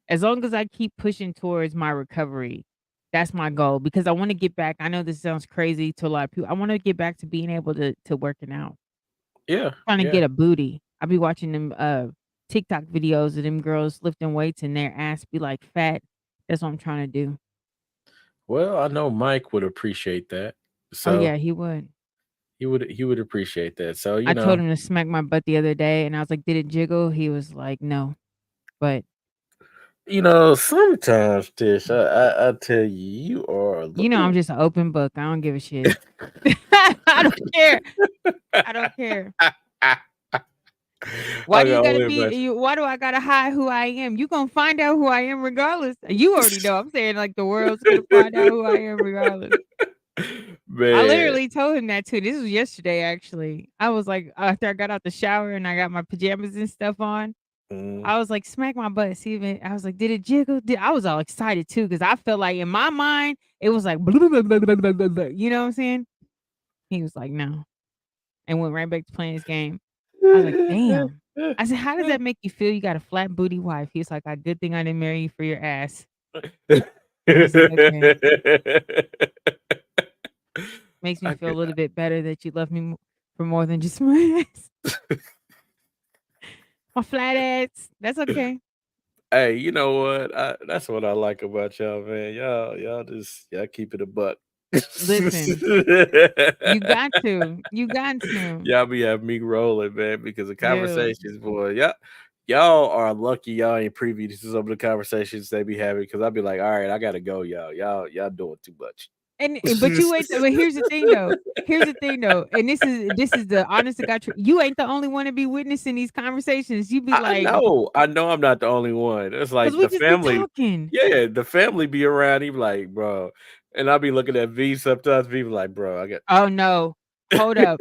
As long as I keep pushing towards my recovery, that's my goal because I want to get back. I know this sounds crazy to a lot of people. I want to get back to being able to working out. Yeah, Trying to yeah. get a booty. I be watching them TikTok videos of them girls lifting weights and their ass be like fat. That's what I'm trying to do. Well, I know Mike would appreciate that. Oh So yeah, he would. he would appreciate that. So, I told him to smack my butt the other day and I was like, "Did it jiggle?" He was like, "No." But sometimes, Tish, I tell you, you are a I'm little. just an open book. I don't give a shit. I don't care. I don't care. Why I do you got gotta way be much. why do I gotta hide who I am? You gonna find out who I am regardless. You already know. I'm saying like the world's gonna find out who I am regardless. I Man. literally told him that too. This was yesterday actually. I was like, after I got out the shower and I got my pajamas and stuff on, Mm, I was like, smack my butt. See if it, I was like, did it jiggle? I was all excited too because I felt like in my mind it was like, blah, blah, blah, blah, blah, blah, blah. You know what I'm saying? He was like, no, and went right back to playing his game. I was like, "Damn." I said, "How does that make you feel? You got a flat booty wife." He's like, "A good thing I didn't marry you for your ass." I was like, "Okay." Makes me I feel a could little bit better that you love me for more than just my ass. My flat ass. That's okay. Hey, you know what? That's what I like about y'all, man. Y'all keep it a buck. Listen, you got to. You got to. Y'all be having me rolling, man, because the Dude. conversations, boy, y'all are lucky y'all ain't privy to some of the conversations they be having. Because I'd be like, all right, I gotta go, y'all. Y'all doing too much. And but you ain't but here's the thing though. Here's the thing though, and this is the honest to God truth. You ain't the only one to be witnessing these conversations. You be I like, know I'm not the only one. It's "'Cause like we the just be family, talking." yeah, the family be around. He be like, bro, and I'll be looking at V sometimes. People like, bro, I got. Oh, no. Hold up.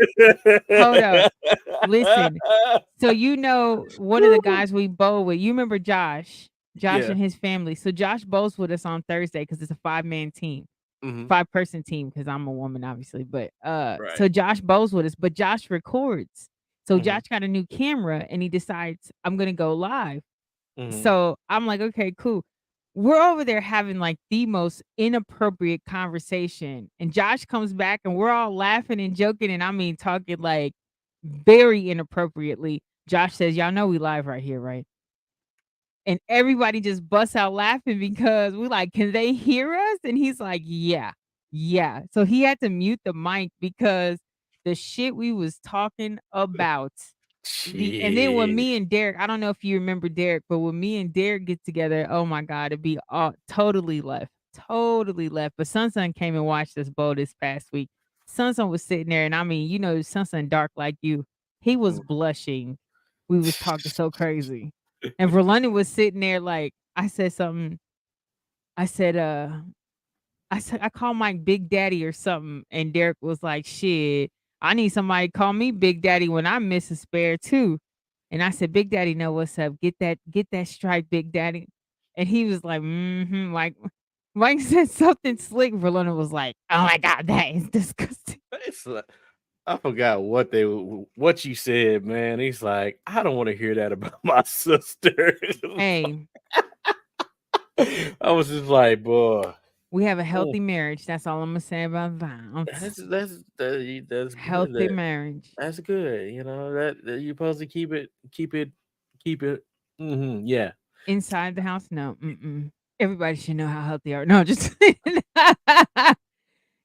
Hold up. Listen. So, one of the guys we bowl with, you remember Josh? Josh Yeah. and his family. So, Josh bowls with us on Thursday because it's a five-man team, Hmm. five-person team because 'cause I'm a woman, obviously, but, Right. so Josh bowls with us, but Josh records. So, Hmm. Josh got a new camera, and he decides, "I'm gonna go live." Hmm. So, I'm like, "Okay, cool." We're over there having, like, the most inappropriate conversation, and Josh comes back, and we're all laughing and joking, and I mean, talking, like, very inappropriately. Josh says, "Y'all know we live right here, right?" And everybody just busts out laughing because we're like, "Can they hear us?" And he's like, "Yeah, yeah." So he had to mute the mic because the shit we was talking about and then when Shit. me and Derek, I don't know if you remember Derek, but when me and Derek get together, oh my God, it'd be all totally left. Totally left. But Sun came and watched us bowl this past week. Sun was sitting there, and I mean, Sun dark like you. He was blushing. We was talking so crazy. And Verlunda was sitting there like I said something. I said, I call Mike Big Daddy or something, and Derek was like, "Shit, I need somebody to call me Big Daddy when I miss a spare too." And I said, "Big Daddy know what's up. Get that strike, Big Daddy." And he was like, "Mm-hmm." Like Mike said something slick. Verlona was like, "Oh my God, that is disgusting." It's like, I forgot what you said, man. He's like, I don't want to hear that about my sister. Hey, I was just like, boy, we have a mm, healthy marriage. That's all I'm gonna say about that. that's good. Healthy marriage. That's good. That you're supposed to keep it. Yeah. Inside the house, no. Mm-mm. Everybody should know how healthy they are. No, just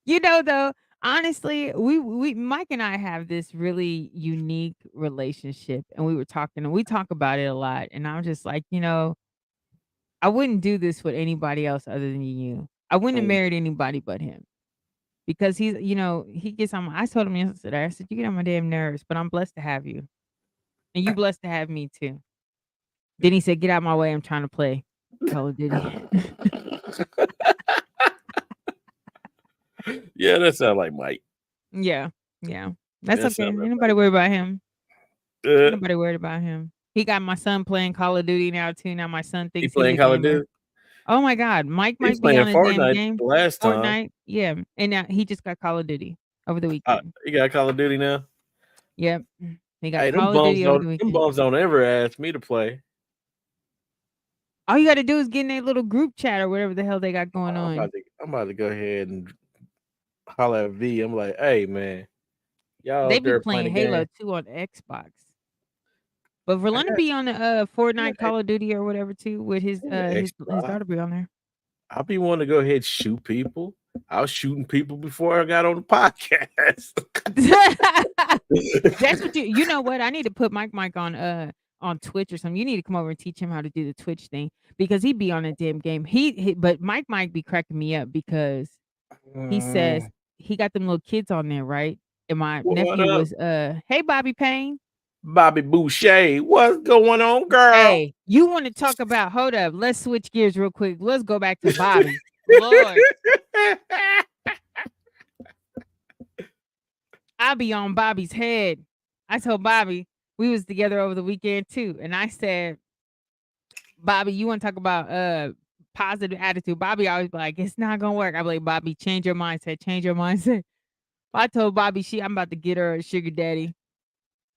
though, honestly, we Mike and I have this really unique relationship, and we were talking, and we talk about it a lot. And I'm just like, I wouldn't do this with anybody else other than you. I wouldn't have Mm, married anybody but him because he's, he gets on I told him yesterday, I said, "You get on my damn nerves, but I'm blessed to have you. And you blessed to have me too." Then he said, "Get out my way. I'm trying to play Call of Duty." Yeah, that sounds like Mike. Yeah. Yeah. That's That okay. sounds Ain't like nobody worried about him. Ain't Mike. nobody worried about him. He got my son playing Call of Duty now too. Now my son He thinks he's playing a Call of gamer. Duty. Oh my God. Mike He was might be playing on a damn Fortnite game. last time. Fortnite. Yeah. And now he just got Call of Duty over the weekend. He got Call of Duty now. Yep. He got Hey, Call of Duty over the them weekend. bums don't ever ask me to play. All you got to do is get in a little group chat or whatever the hell they got going on. I'm about to go ahead and holler at V. I'm like, hey man, y'all They up be there playing playing the Halo game? 2 on Xbox. But I Verlona got, be on the I Fortnite got Call of Duty or whatever too with his his Xbox. daughter be on there. I'll be wanting to go ahead and shoot people. I was shooting people before I got on the podcast. That's what you know what? I need to put Mike on Twitch or something. You need to come over and teach him how to do the Twitch thing because he be on a damn game. But Mike be cracking me up because he says Mm, he got them little kids on there, right? And my what nephew up, was hey Bobby Payne. Bobby Boucher? What's going on, girl? Hey, you want to talk about hold up, let's switch gears real quick. Let's go back to Bobby. Lord, I be on Bobby's head. I told Bobby we was together over the weekend too. And I said, Bobby, you want to talk about positive attitude? Bobby always be like, it's not gonna work. I be like, Bobby, change your mindset, change your mindset. I told Bobby I'm about to get her a sugar daddy.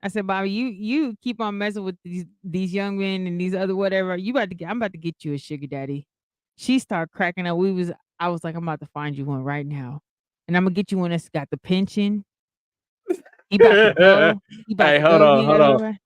I said, Bobby, you keep on messing with these young men and these other whatever. I'm about to get you a sugar daddy. She started cracking up. I was like, I'm about to find you one right now. And I'm gonna get you one that's got the pension. He about to go. He about Hey, to go get hold on, over.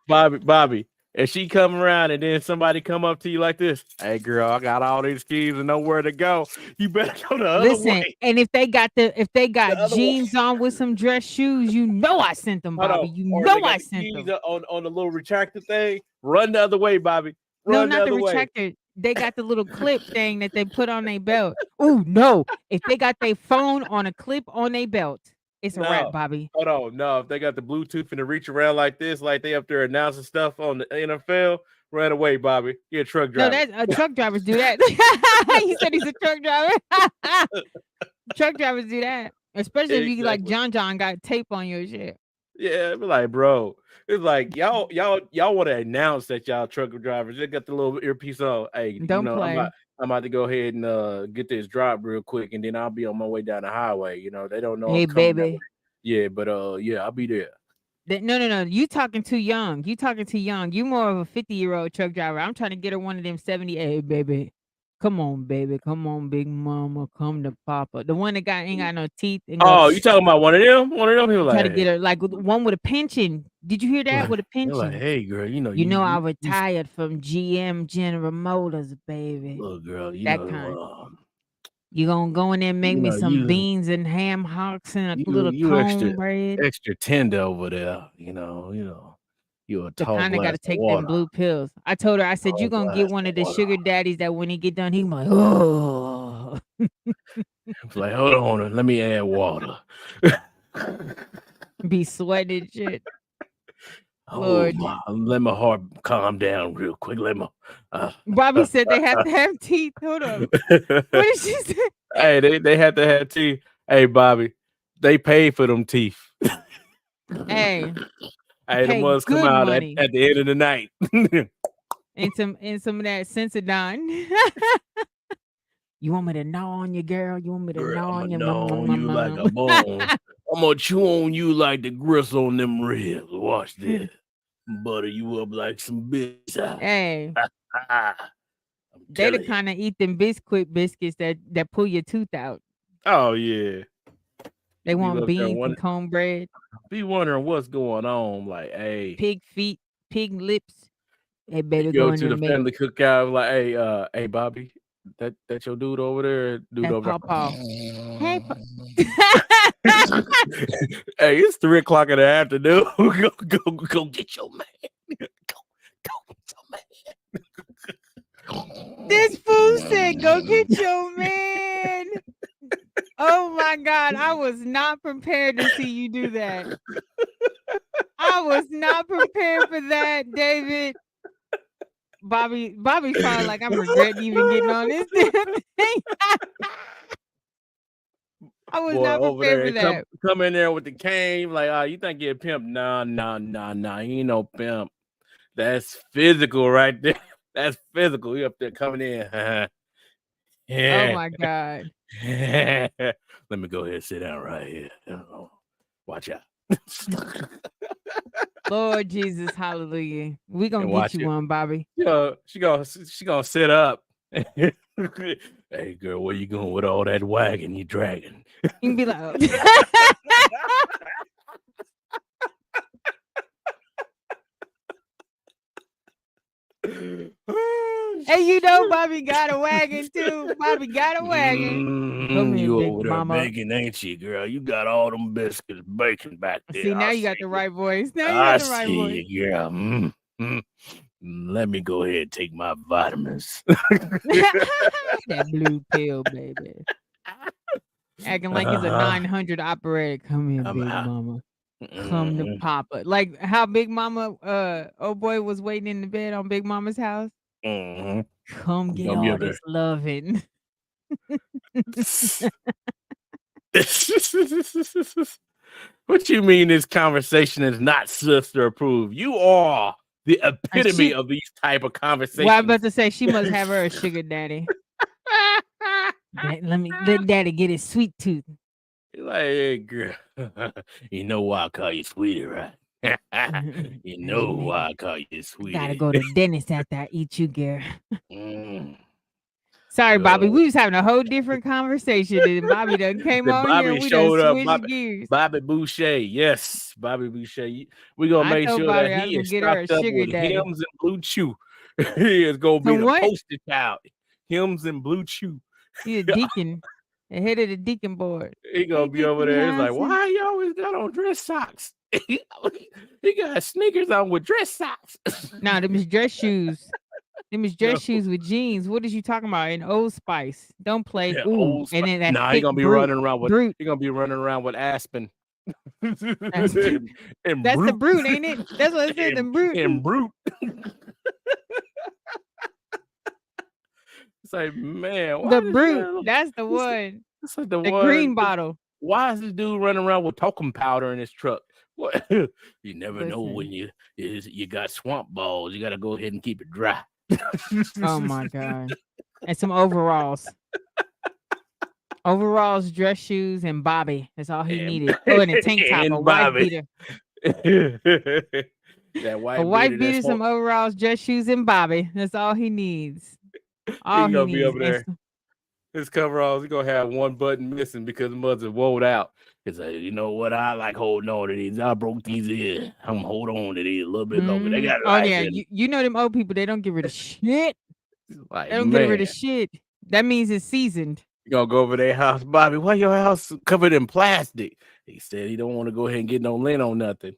Bobby. If she come around and then somebody come up to you like this, hey girl, I got all these keys and nowhere to go. You better go the other Listen, way. and if they The got other way. jeans on with some dress shoes, you know I sent them, Hold Bobby. on. You Or they know got I the sent keys them. on the little retractor thing. Run the other way, Bobby. No, Run the not the other way. retractor. They got the little clip thing that they put on their belt. Oh no! If they got their phone on a clip on their belt, it's a wrap, No. Bobby. Hold on. No, if they got the Bluetooth and they reach around like this, like they up there announcing stuff on the NFL, run away, Bobby. You're a truck No, driver. that truck drivers do that. He said he's a truck driver. Truck drivers do that, especially if you like Exactly. John got tape on your shit. Yeah, be like, bro. It's like y'all want to announce that y'all truck drivers. They got the little earpiece on. Hey, Don't play. I'm about to go ahead and get this drop real quick, and then I'll be on my way down the highway. They don't know I'm Hey, coming that way. baby. Yeah, but yeah, I'll be there. No. You talking too young. You talking too young. You more of a 50-year-old truck driver. I'm trying to get her one of them 70. Hey, baby. Come on, baby. Come on, big mama. Come to papa. The one that ain't got no teeth and go. Oh, you talking about one of them? One of them? He was I'm trying like, to hey, get her like one with a pension. Did you hear that? With a they're like, pension. hey, girl, You know I you retired from GM General Motors, baby. little girl, That kind. You gonna go in there and make me some you beans and ham hocks and a little extra cornbread. tender over there. You a The tall kind that glass gotta of take them water. blue pills. I told her, I said, "You Tall gonna glass get one of of the water. sugar daddies that when he get done, he like, oh." It's like, hold on, let me add water. Be sweating and shit. Oh Lord. my, let my heart calm down real quick. Let my Bobby said they have to have teeth. Hold up. What did she say? hey, they had to have teeth. Hey, Bobby, they paid for them teeth. Hey, Hey, the pay ones come good out at money the end of the night. and some of that Sensodyne. You want me to gnaw on you, girl? You want me to Girl, gnaw I'ma on you? gnaw on you like a bone. I'm gonna chew on you like the gristle on them ribs. Watch this. Butter you up like some bitch. Hey, I'm they the telling you. kind of eat them Bisquick biscuits that pull your tooth out. Oh yeah. They You be want up there beans and cornbread, wondering what's going on. Like, hey, pig feet, pig lips. Hey, you baby, go go in to there the and make family cookout, like, hey, Bobby, that your dude over there, dude that over pawpaw. Hey, hey, it's 3 o'clock in the afternoon. Go get your man. Go get your man. this fool said, "Go get your man." Oh my God, I was not prepared to see you do that. I was not prepared for that, David. Bobby's probably like, I'm regretting even getting on this damn thing. I was Boy, not over prepared for there, that. come in there with the cane, like, oh, you think you're a pimp? Nah, he ain't no pimp. That's physical right there. That's physical. He up there coming in. Oh Yeah. my God. Let me go ahead and sit down right here. Watch out. Lord Jesus, hallelujah. We gonna And get watch you it. one, Bobby. She gonna sit up. Hey girl, where you going with all that wagon you dragging? You can be like, oh. Hey, you know Bobby got a wagon too. Bobby got a wagon. Come here, You big over there mama. baking, ain't you, girl? You got all them biscuits baking back there. See, now you got the right voice. Now you got the right voice. You, girl. Let me go ahead and take my vitamins. That blue pill, baby. Acting like it's a 900 operator. Come here, big mama. Come to Papa. Like how Big Mama, oh boy, was waiting in the bed on Big Mama's house. Come get all this loving. What you mean this conversation is not sister approved? You are the epitome of these type of conversations. Well, I'm about to say she must have her a sugar daddy. Let daddy get his sweet tooth. Like, hey, girl, you know why I call you sweetie, right? You know why I call you sweetie. Gotta go to dentist after I eat you, girl. Sorry, Bobby. We was having a whole different conversation, and Bobby done came on here. And we done switched gears. Bobby Boucher, yes, Bobby Boucher. We gonna make sure Bobby that he is get her a stocked up sugar with daddy. Hims and Blue Chew. He is gonna be the poster child. Hims and Blue Chew. He's a deacon, the head of the deacon board. He gonna be over there. It's like, why you always got on dress socks? He got sneakers on with dress socks. Nah, them is dress shoes. Them is dress shoes with jeans. What is you talking about? In Old Spice. Don't play. Yeah, ooh, and then that he gonna be running around with he gonna be running around with Aspen. That's the Brute, ain't it? That's what I said. The Brute. And Brute. It's like, man, the Brute. That's the one. It's like the green bottle. Why is this dude running around with talcum powder in his truck? What? You never know when you got swamp balls. You got to go ahead and keep it dry. Oh my God. And some overalls. Overalls, dress shoes, and Bobby. That's all he needed. Oh, and a tank top, a white beater. That white a white beater, some overalls, dress shoes, and Bobby. That's all he needs. All he gonna be over there. His coveralls, he's gonna have one button missing because the mother wore out. It's like, you know what? I like holding on to these. I broke these in. I'm holding on to these a little bit longer. They got you know them old people, they don't get rid of shit. Like, they don't get rid of shit. That means it's seasoned. You gonna go over their house, Bobby? Why your house covered in plastic? He said he don't want to go ahead and get no lint on nothing.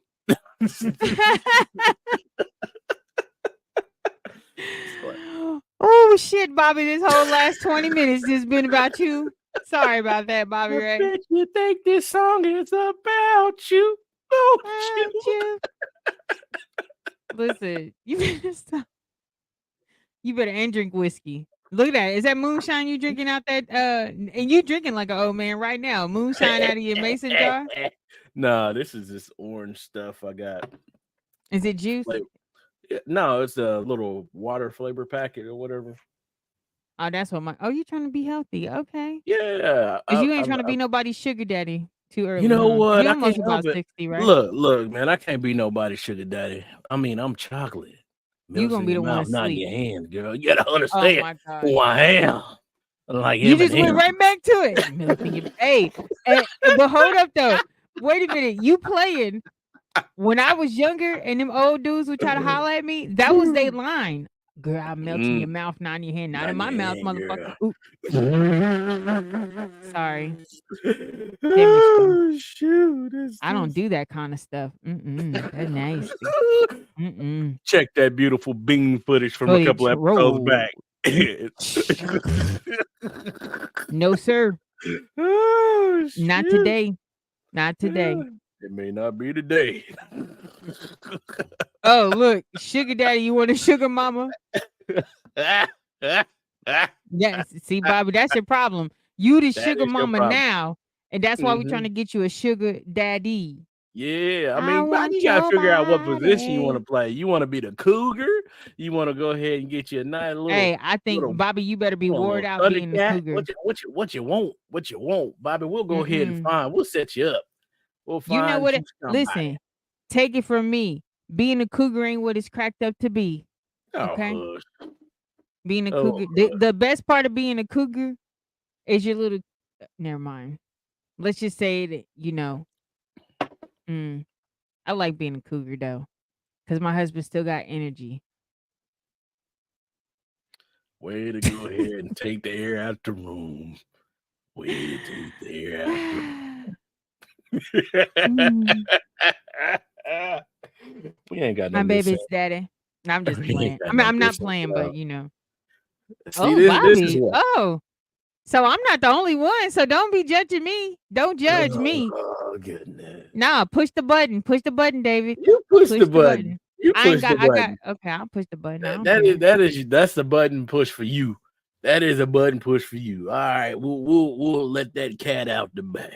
Oh shit, Bobby! This whole last 20 minutes has been about you. Sorry about that, Bobby. Right? Bet you think this song is about you? You. Listen, you better stop. You better and drink whiskey. Look at that. Is that moonshine you drinking out that? And you drinking like an old man right now. Moonshine out of your mason jar? No, this is this orange stuff I got. Is it juice? No, it's a little water flavor packet or whatever. Oh, that's what you trying to be healthy. Okay. Yeah. Because you ain't trying to be nobody's sugar daddy too early. You know what? You're almost about 60, right? Look, man, I can't be nobody's sugar daddy. I mean, I'm chocolate. You're going to be the one to not sleep. in your hands, girl. You got to understand who I am. Like you just went right back to it. Hey, but hold up, though. Wait a minute. You playing. When I was younger and them old dudes would try to holler at me, that was their line. Girl, I'm melting your mouth, not in your hand, not in my mouth, motherfucker. Sorry. Oh, shoot. I don't do that kind of stuff. That's nasty. Check that beautiful bean footage from a couple episodes back. No, sir. Oh Not shit. today. Not today. Yeah. It may not be today. Oh, look, sugar daddy, you want a sugar mama? That Yes. See, Bobby, that's your problem. You the sugar is your mama problem. now, and that's why we're trying Mhm. to get you a sugar daddy. Yeah, I I mean, Bobby, want you gotta your figure out what position you wanna body. play. You wanna be the cougar? You wanna go ahead and get you a nice little Hey, I think little Bobby, you better be little wore out being the Thundercat? cougar. What you want? What you want, Bobby? We'll go ahead and Mm-mm. we'll set you up. We'll You know find what? you somebody. Listen, take it from me. Being a cougar ain't what it's cracked up to be. Oh, Okay, hush. being a Oh, cougar. The best part of being a cougar is your little. Never mind. Let's just say that Mm, I like being a cougar though, cause my husband still got energy. way to go ahead and take the air out the room. Way to take the air out the Mm, We ain't got my nothing to say. baby's daddy. No, I'm just We ain't playing. got I mean, nothing I'm to not say, playing, but y'all. See, Oh, this is Bobby. what Oh, so I'm not the only one. So don't be judging me. Don't judge me. oh, goodness. Nah, push the button. Push the button, David. You push the Push the button. button. You I ain't push the got. I got. button. Okay, I'll push the button. I That don't that is care. that is that's the button push for you. That is a button push for you. All right, we'll let that cat out the bag.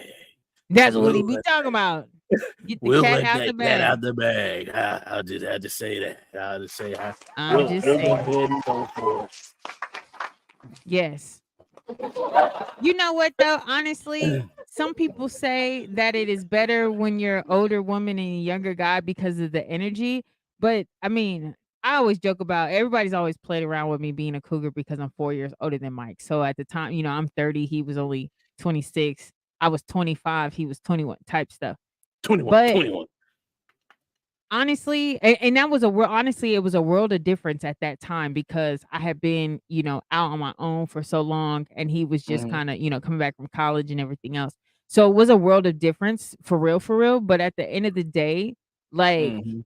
That's what We'll he be let talking about. Get the we'll cat let out that the cat out bag. the bag. I'll just have to say that. I'll just say I'm just we'll go saying. ahead and go for Yes. You know what though? Honestly, it. some people say that it is better when you're an older woman and a younger guy because of the energy. But I mean, I always joke about everybody's always played around with me being a cougar because I'm 4 years older than Mike. So at the time, I'm 30, he was only 26. I was 25, he was 21 type stuff. 21, But 21. honestly, and that was a world honestly, it was a world of difference at that time because I had been, out on my own for so long and he was just Mhm, kinda, coming back from college and everything else. So it was a world of difference for real, but at the end of the day, like, mhm.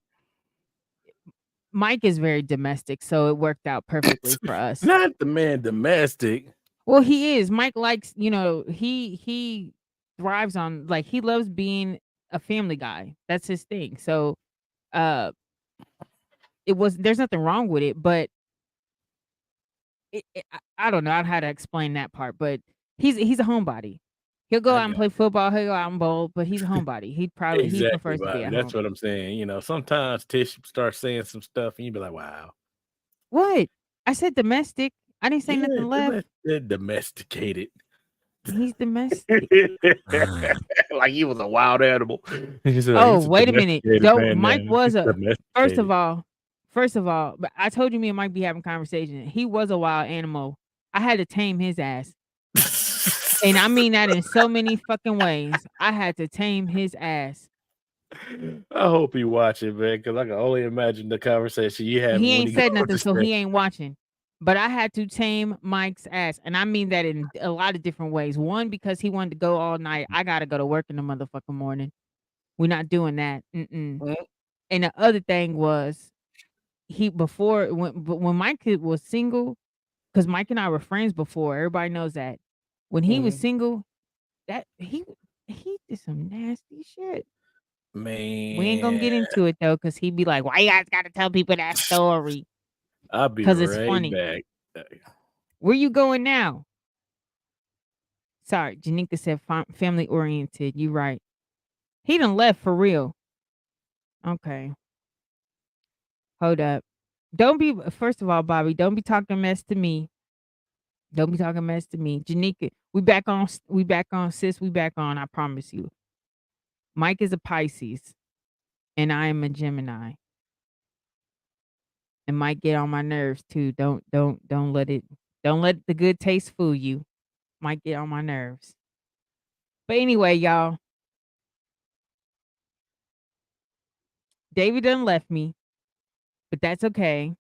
Mike is very domestic, so it worked out perfectly for us. Not the man domestic. Well, he is. Mike likes, he thrives on like, he loves being a family guy. That's his thing. So, uh, it was there's nothing wrong with it, but I don't know how to explain that part, but he's a homebody. He'll go I out and got play football, he'll go out and bowl, but he's a homebody. He exactly, prefers to be Bobby. at That's home. what I'm saying. Sometimes Tish starts saying some stuff and you be like, wow. What? I said domestic. I didn't say Yeah, nothing left. domesticated. He's domestic. Like he was a wild animal. He's like, Oh, he's a wait a minute. domesticated Don't man Mike now. He's was a first of domesticated. all first of all, but I told you me and Mike be having conversation. He was a wild animal. I had to tame his ass. And I mean that in so many fucking ways. I had to tame his ass. I hope you watch it, man, because I can only imagine the conversation you having He when ain't he said goes nothing, to so say, he ain't watching. But I had to tame Mike's ass, and I mean that in a lot of different ways. One, because he wanted to go all night. I gotta go to work in the motherfucking morning. We're not doing that. Mm-mm. "Mm, And the other thing was he before when Mike was single, because Mike and I were friends before. Everybody knows that. When he was mhm." single, that he did some nasty shit. We ain't gonna Man, get into it though, because he'd be like, "Why you guys gotta tell people that story?" I'll be Because it's right funny. back. Where you going now? Sorry, Janika said family oriented. You right. He done left for real. Okay, hold up. Don't be first of all, Bobby. Don't be talking mess to me. Don't be talking mess to me, Janika. We back on, sis. We back on. I promise you. Mike is a Pisces, and I am a Gemini. And Mike get on my nerves too. Don't let the good taste fool you. Might get on my nerves. But anyway, y'all, David done left me, but that's okay.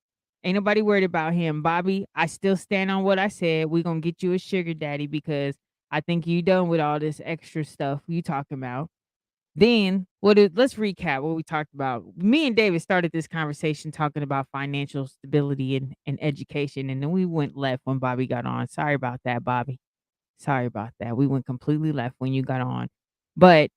Ain't nobody worried about him. Bobby, I still stand on what I said. We gonna get you a sugar daddy because I think you done with all this extra stuff you talking about. Then let's recap what we talked about. Me and David started this conversation talking about financial stability and education, and then we went left when Bobby got on. Sorry about that, Bobby. Sorry about that. We went completely left when you got on. But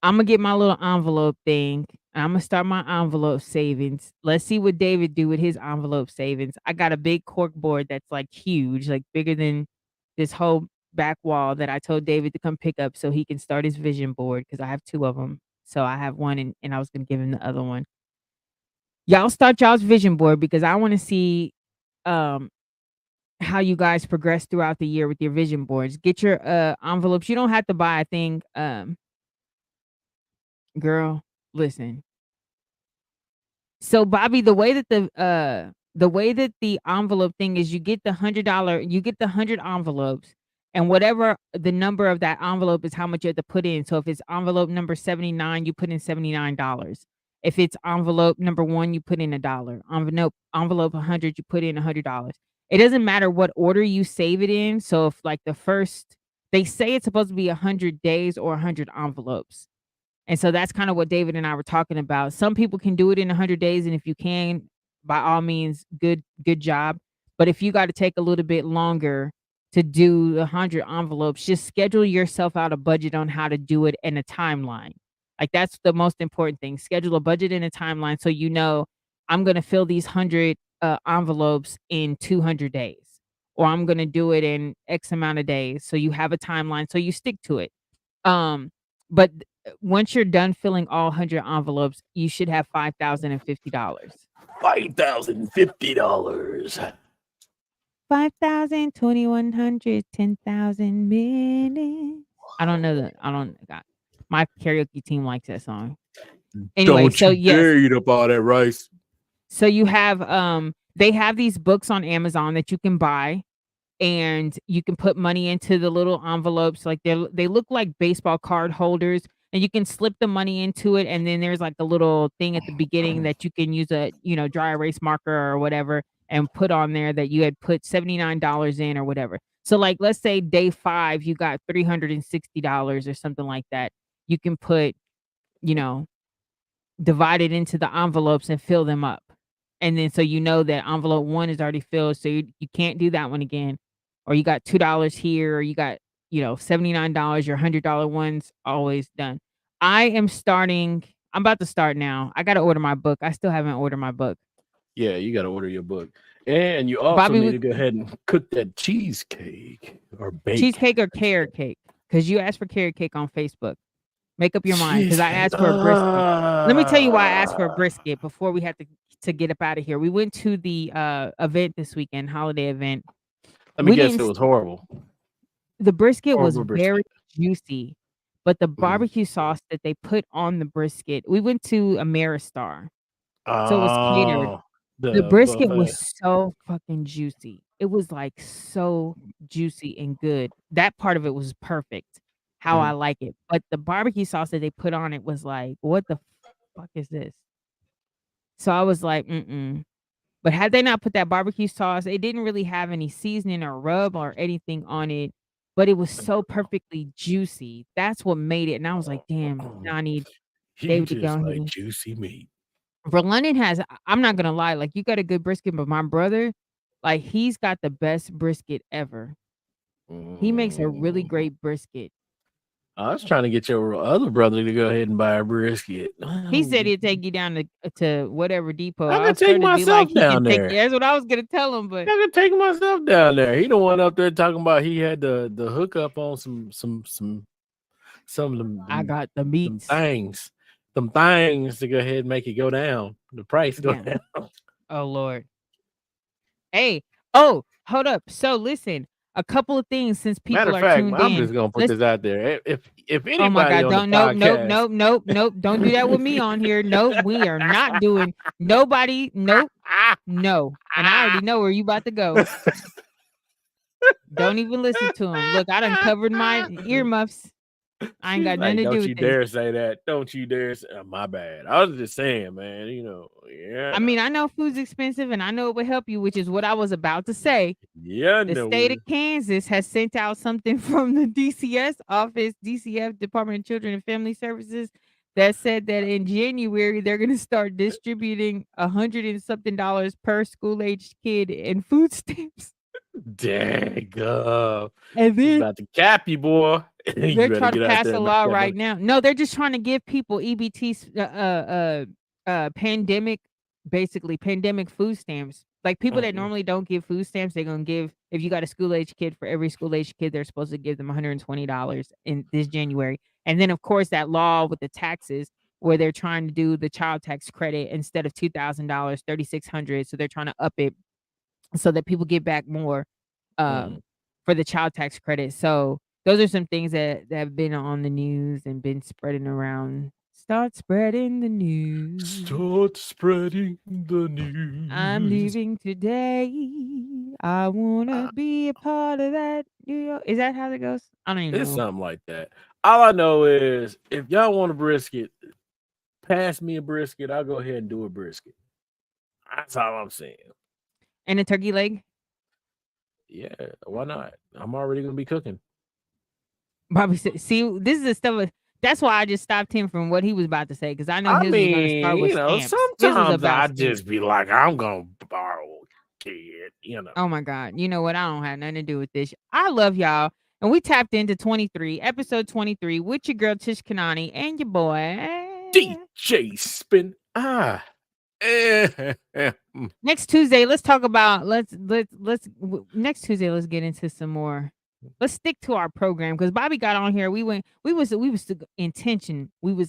Imma get my little envelope thing. Imma start my envelope savings. Let's see what David do with his envelope savings. I got a big cork board that's, like, huge, like, bigger than this whole back wall that I told David to come pick up so he can start his vision board because I have 2 of them. So I have one and I was gonna give him the other one. Y'all start y'all's vision board because I wanna see, um, how you guys progress throughout the year with your vision boards. Get your, envelopes. You don't have to buy a thing, girl, listen. So, Bobby, the way that the envelope thing is you get the 100 envelopes, and whatever the number of that envelope is how much you have to put in. So if it's envelope number 79, you put in $79. If it's envelope number 1, you put in $1. Envelope 100, you put in $100. It doesn't matter what order you save it in. So if like they say it's supposed to be 100 days or 100 envelopes. And so that's kind of what David and I were talking about. Some people can do it in 100 days, and if you can, by all means, good job. But if you got to take a little bit longer to do the 100 envelopes, just schedule yourself out a budget on how to do it and a timeline. Like that's the most important thing. Schedule a budget and a timeline so you know I'm going to fill these 100 envelopes in 200 days, or I'm going to do it in X amount of days. So you have a timeline, so you stick to it. Um, but once you're done filling all 100 envelopes, you should have $5,050. $5,050. 5,000, 2,100, 10,000 minutes. I don't got my karaoke team likes that song. Anyway, Don't so you yes. dare eat up all that rice. So you have they have these books on Amazon that you can buy and you can put money into the little envelopes like they look like baseball card holders and you can slip the money into it and then there's like a little thing at the beginning that you can use a dry erase marker or whatever and put on there that you had put $79 in or whatever. So like let's say day 5 you got $360 or something like that. You can put, you know, divide it into the envelopes and fill them up. And then so you know that envelope 1 is already filled, so you can't do that one again. Or you got $2 here, or you got, $79, your $100 one's always done. I'm about to start now. I gotta order my book. I still haven't ordered my book. Yeah, you got to order your book. And you also Bobby need was to go ahead and cook that cheesecake or bake. cheesecake or carrot cake? Because you asked for carrot cake on Facebook. Make up your mind, because I Cheesecake. asked for a brisket. Let me tell you why I asked for a brisket before we had to get up out of here. We went to the event this weekend, holiday event. Let me We guess, didn't it was horrible. The brisket was Horrible very brisket. juicy, but the Mhm. barbecue sauce that they put on the brisket, we went to Ameristar, so it was catered. Oh, The the brisket was buffet. so fucking juicy. It was, like, so juicy and good. That part of it was perfect, how I Mhm. like it, but the barbecue sauce that they put on it was like, "What the fuck is this?" So I was like, "Mm-mm." But had they not put that barbecue sauce, it didn't really have any seasoning or rub or anything on it, but it was so perfectly juicy. That's what made it, and I was like, "Damn, now I need You David to just go like ahead." juicy meat. For London has I'm not gonna lie, like, you got a good brisket, but my brother, like, he's got the best brisket ever. He makes a really Mm. great brisket. I was trying to get your other brother to go ahead and buy a brisket. He said he'd take you down to whatever depot. I I could was take starting to be like, myself he can down take you. there. That's what I was gonna tell him, but I could take myself down there. He the one up there talking about he had the hookup on some of I got the them meats. things. Them things to go ahead and make it go down. The price go Yeah. down. Oh, Lord. Hey, oh, hold up. So listen, a couple of things since Matter people of are fact, tuned I'm in. just gonna put Let's this out there. If Oh my anybody God, on the don't nope, nope, podcast, nope, nope, nope. Don't do that with me on here. Nope, we are not doing nobody, nope, no. And I already know where you about to go. Don't even listen to him. Look, I done covered my earmuffs. I ain't she's got nothing like, to do "Don't with you this. dare say that! Don't you dare!" Say, my bad. I was just saying, man. I mean, I know food's expensive and I know it would help you, which is what I was about to say. yeah, The no, state of Kansas has sent out something from the DCS office, DCF, Department of Children and Family Services, that said that in January they're going to start distributing 100 and something dollars per school aged kid in food stamps. Dang. And It's then about to cap you, boy. they're You better trying to get out pass there a and make law that right money. now. No, they're just trying to give people EBTs, pandemic, basically pandemic food stamps. Like people that Mm-mm. normally don't give food stamps, they're gonna give. If you got a school age kid, for every school age kid, they're supposed to give them $120 in this January. And then of course that law with the taxes, where they're trying to do the child tax credit instead of $2,000, 3,600. So they're trying to up it so that people get back more, Mm-mm. um, for the child tax credit. So those are some things that have been on the news and been spreading around. Start spreading the news. Start spreading the I'm news. leaving today. I wanna Uh, be a part of that New York. Is that how that goes? I don't even it's know. something like that. All I know is if y'all want a brisket, pass me a brisket. I'll go ahead and do a brisket. That's all I'm saying. And a turkey leg. Yeah, why not? I'm already gonna be cooking. Bobby said, "See, this is the stuff. That's why I just stopped him from what he was about to say because I know I his was going to start mean, with stamps. His was sometimes about I stamps. just be like, I'm gonna borrow a kid. Oh my God. You know what? I don't have nothing to do with this. I love y'all. And we tapped into 23, episode 23, with your girl Tish Kanani and your boy. DJ Spin. Ah. Next Tuesday, let's talk about next Tuesday, let's get into some more. Let's stick to our program because Bobby got on here. We was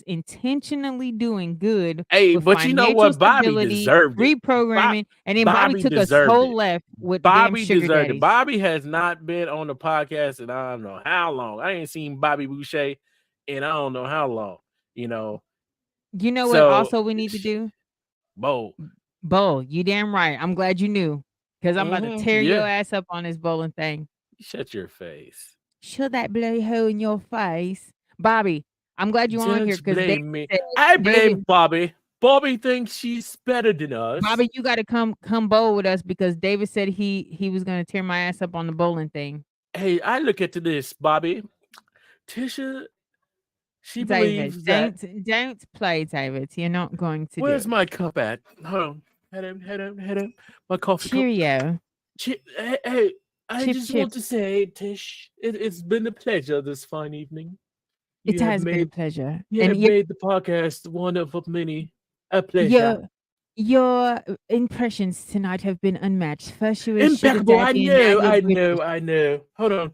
intentionally doing good Hey, with but you know financial what? Bobby stability, deserved it. reprogramming, and then Bobby Bobby took us deserved whole it. left with damn Bobby sugar deserved it. daddies. Bobby has not been on the podcast in I don't know how long. I ain't seen Bobby Boucher in I don't know how long. You know, You know what so also we need to do? Bo. Bowl. You damn right. I'm glad you knew. Because I'm about to tear your Yeah. ass up on this bowling thing. Shut your face. Shove that bloody hole in your face. Bobby, I'm glad you on here Don't because David blame me. said I blame David, Bobby. Bobby thinks she's better than us. Bobby, you gotta come bowl with us because David said he was gonna tear my ass up on the bowling thing. Hey, I look at this, Bobby. Tisha, she David, believes that. don't play, David. You're not going to do Where's it. my cup at? Hold on. Head on. My coffee cup. Cheerio. Hey, I Chip just chip. want to say, Tish, it's been a pleasure this fine evening. It You have has been a made pleasure. you And have made the podcast one of many a pleasure. your your impressions tonight have been unmatched. First you were sugar Impeccable. I daddy and now know, you're I British. know, I know. Hold on.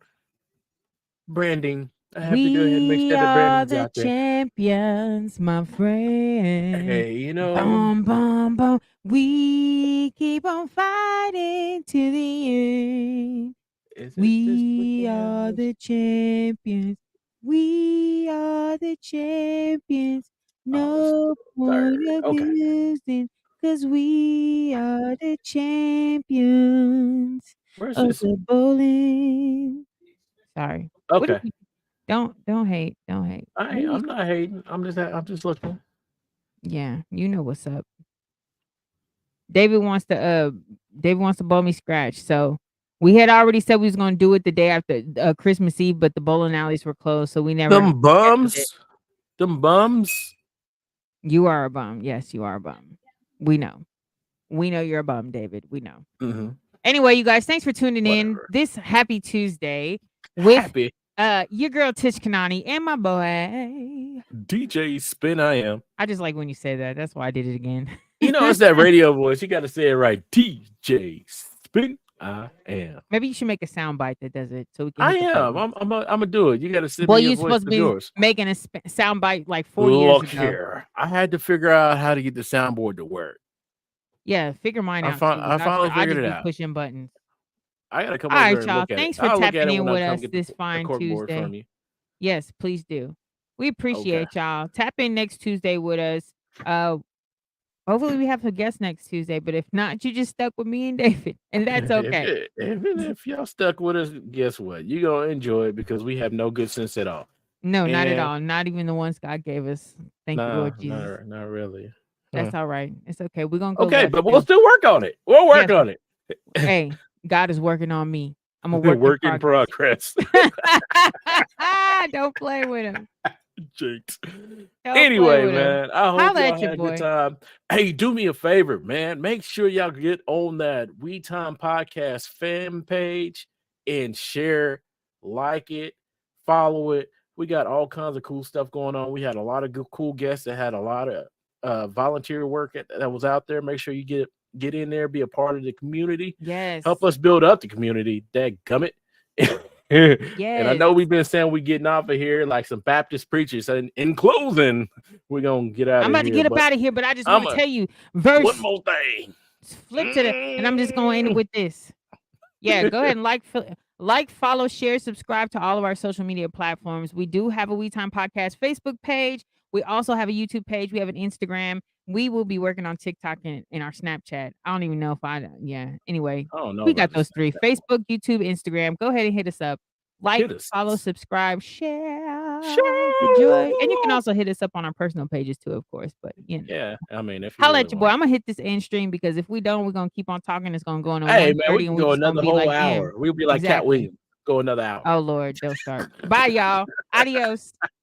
Branding. I have to go ahead and make We sure that are branding's the out there. champions, my friend. Hey, Boom, boom, boom. We keep on fighting to the end. is it this We are weekend? the champions. We are the champions. Oh, it's No the point third. of Okay. losing, cause we are the champions Where's of this? the bowling. Sorry. What did Okay. you don't hate. Don't hate. What do you I'm not hating. I'm just looking. Yeah, you know what's up. David wants to bowl me scratch. So we had already said we was gonna do it the day after Christmas Eve, but the bowling alleys were closed, so we never Them scheduled it. bums. Them bums. You are a bum. Yes, you are a bum. We know. We know you're a bum, David. We know. Mm-hmm. Anyway, you guys, thanks for tuning in Whatever. this happy Tuesday with Happy your girl Tish Kanani and my boy. DJ Spin. I am. I just like when you say that. That's why I did it again. It's that radio voice. You got to say it right. DJ Spin. I am. Maybe you should make a sound bite that does it so we can I hit the am. button. I'm gonna do it. You got to send Boy, me your you voice supposed to of be yours. making a sound bite like 4 years Look ago. here. I had to figure out how to get the soundboard to work. Yeah, figure mine out too. I finally I figured just it be out. pushing buttons. I gotta come All over there right, and y'all. look at it. Thanks for I'll look at tapping it in when I with come us get this the fine cork board from Tuesday. you. Yes, please do. We Okay. appreciate y'all. Tap in next Tuesday with us. Hopefully we have a guest next Tuesday, but if not, you just stuck with me and David, and that's okay. If y'all stuck with us, guess what? You're gonna enjoy it because we have no good sense at all. No, not at And all. Not even the ones God gave us. Thank you, Lord Jesus. not really. That's all right. It's okay. We're gonna go Okay, left but we'll too. still work on it. We'll work Yes. on it. Hey, God is working on me. I'm a work in Work in progress. progress. Don't play with him. Jinx. Y'all play Anyway, with him. man, I hope Holla y'all at your had a good boy. time. Hey, do me a favor, man. Make sure y'all get on that We Time Podcast fan page and share, like it, follow it. We got all kinds of cool stuff going on. We had a lot of good, cool guests that had a lot of volunteer work that was out there. Make sure you get in there, be a part of the community, help Yes. us build up the community. Dadgummit. And I Yes. know we've been saying we getting off of here like some Baptist preachers. And in closing, we're gonna get out I'm of about to here. get up But out of here, but I just want I'm to a tell you, one verse more thing. flip to the, and I'm just going to end it with this. Yeah, go ahead and like, follow, share, subscribe to all of our social media platforms. We do have a We Time Podcast Facebook page. We also have a YouTube page. We have an Instagram. We will be working on TikTok and our Snapchat. I don't even know if yeah. Anyway, I don't know we got about those this. three: Facebook, YouTube, Instagram. Go ahead and hit us up. Like, Hit us. follow, subscribe, share the joy. And you can Sure. also hit us up on our personal pages too, of course. But Yeah, I mean, if you holla really at your boy. want. I'm gonna hit this end stream because if we don't, we're gonna keep on talking. It's gonna go on to Hey, man, we 1:30 and can we go just gonna another be whole like, damn. hour. We'll be like Cat Exactly. Williams. Go another hour. Oh Lord, don't start. Bye, y'all. Adios.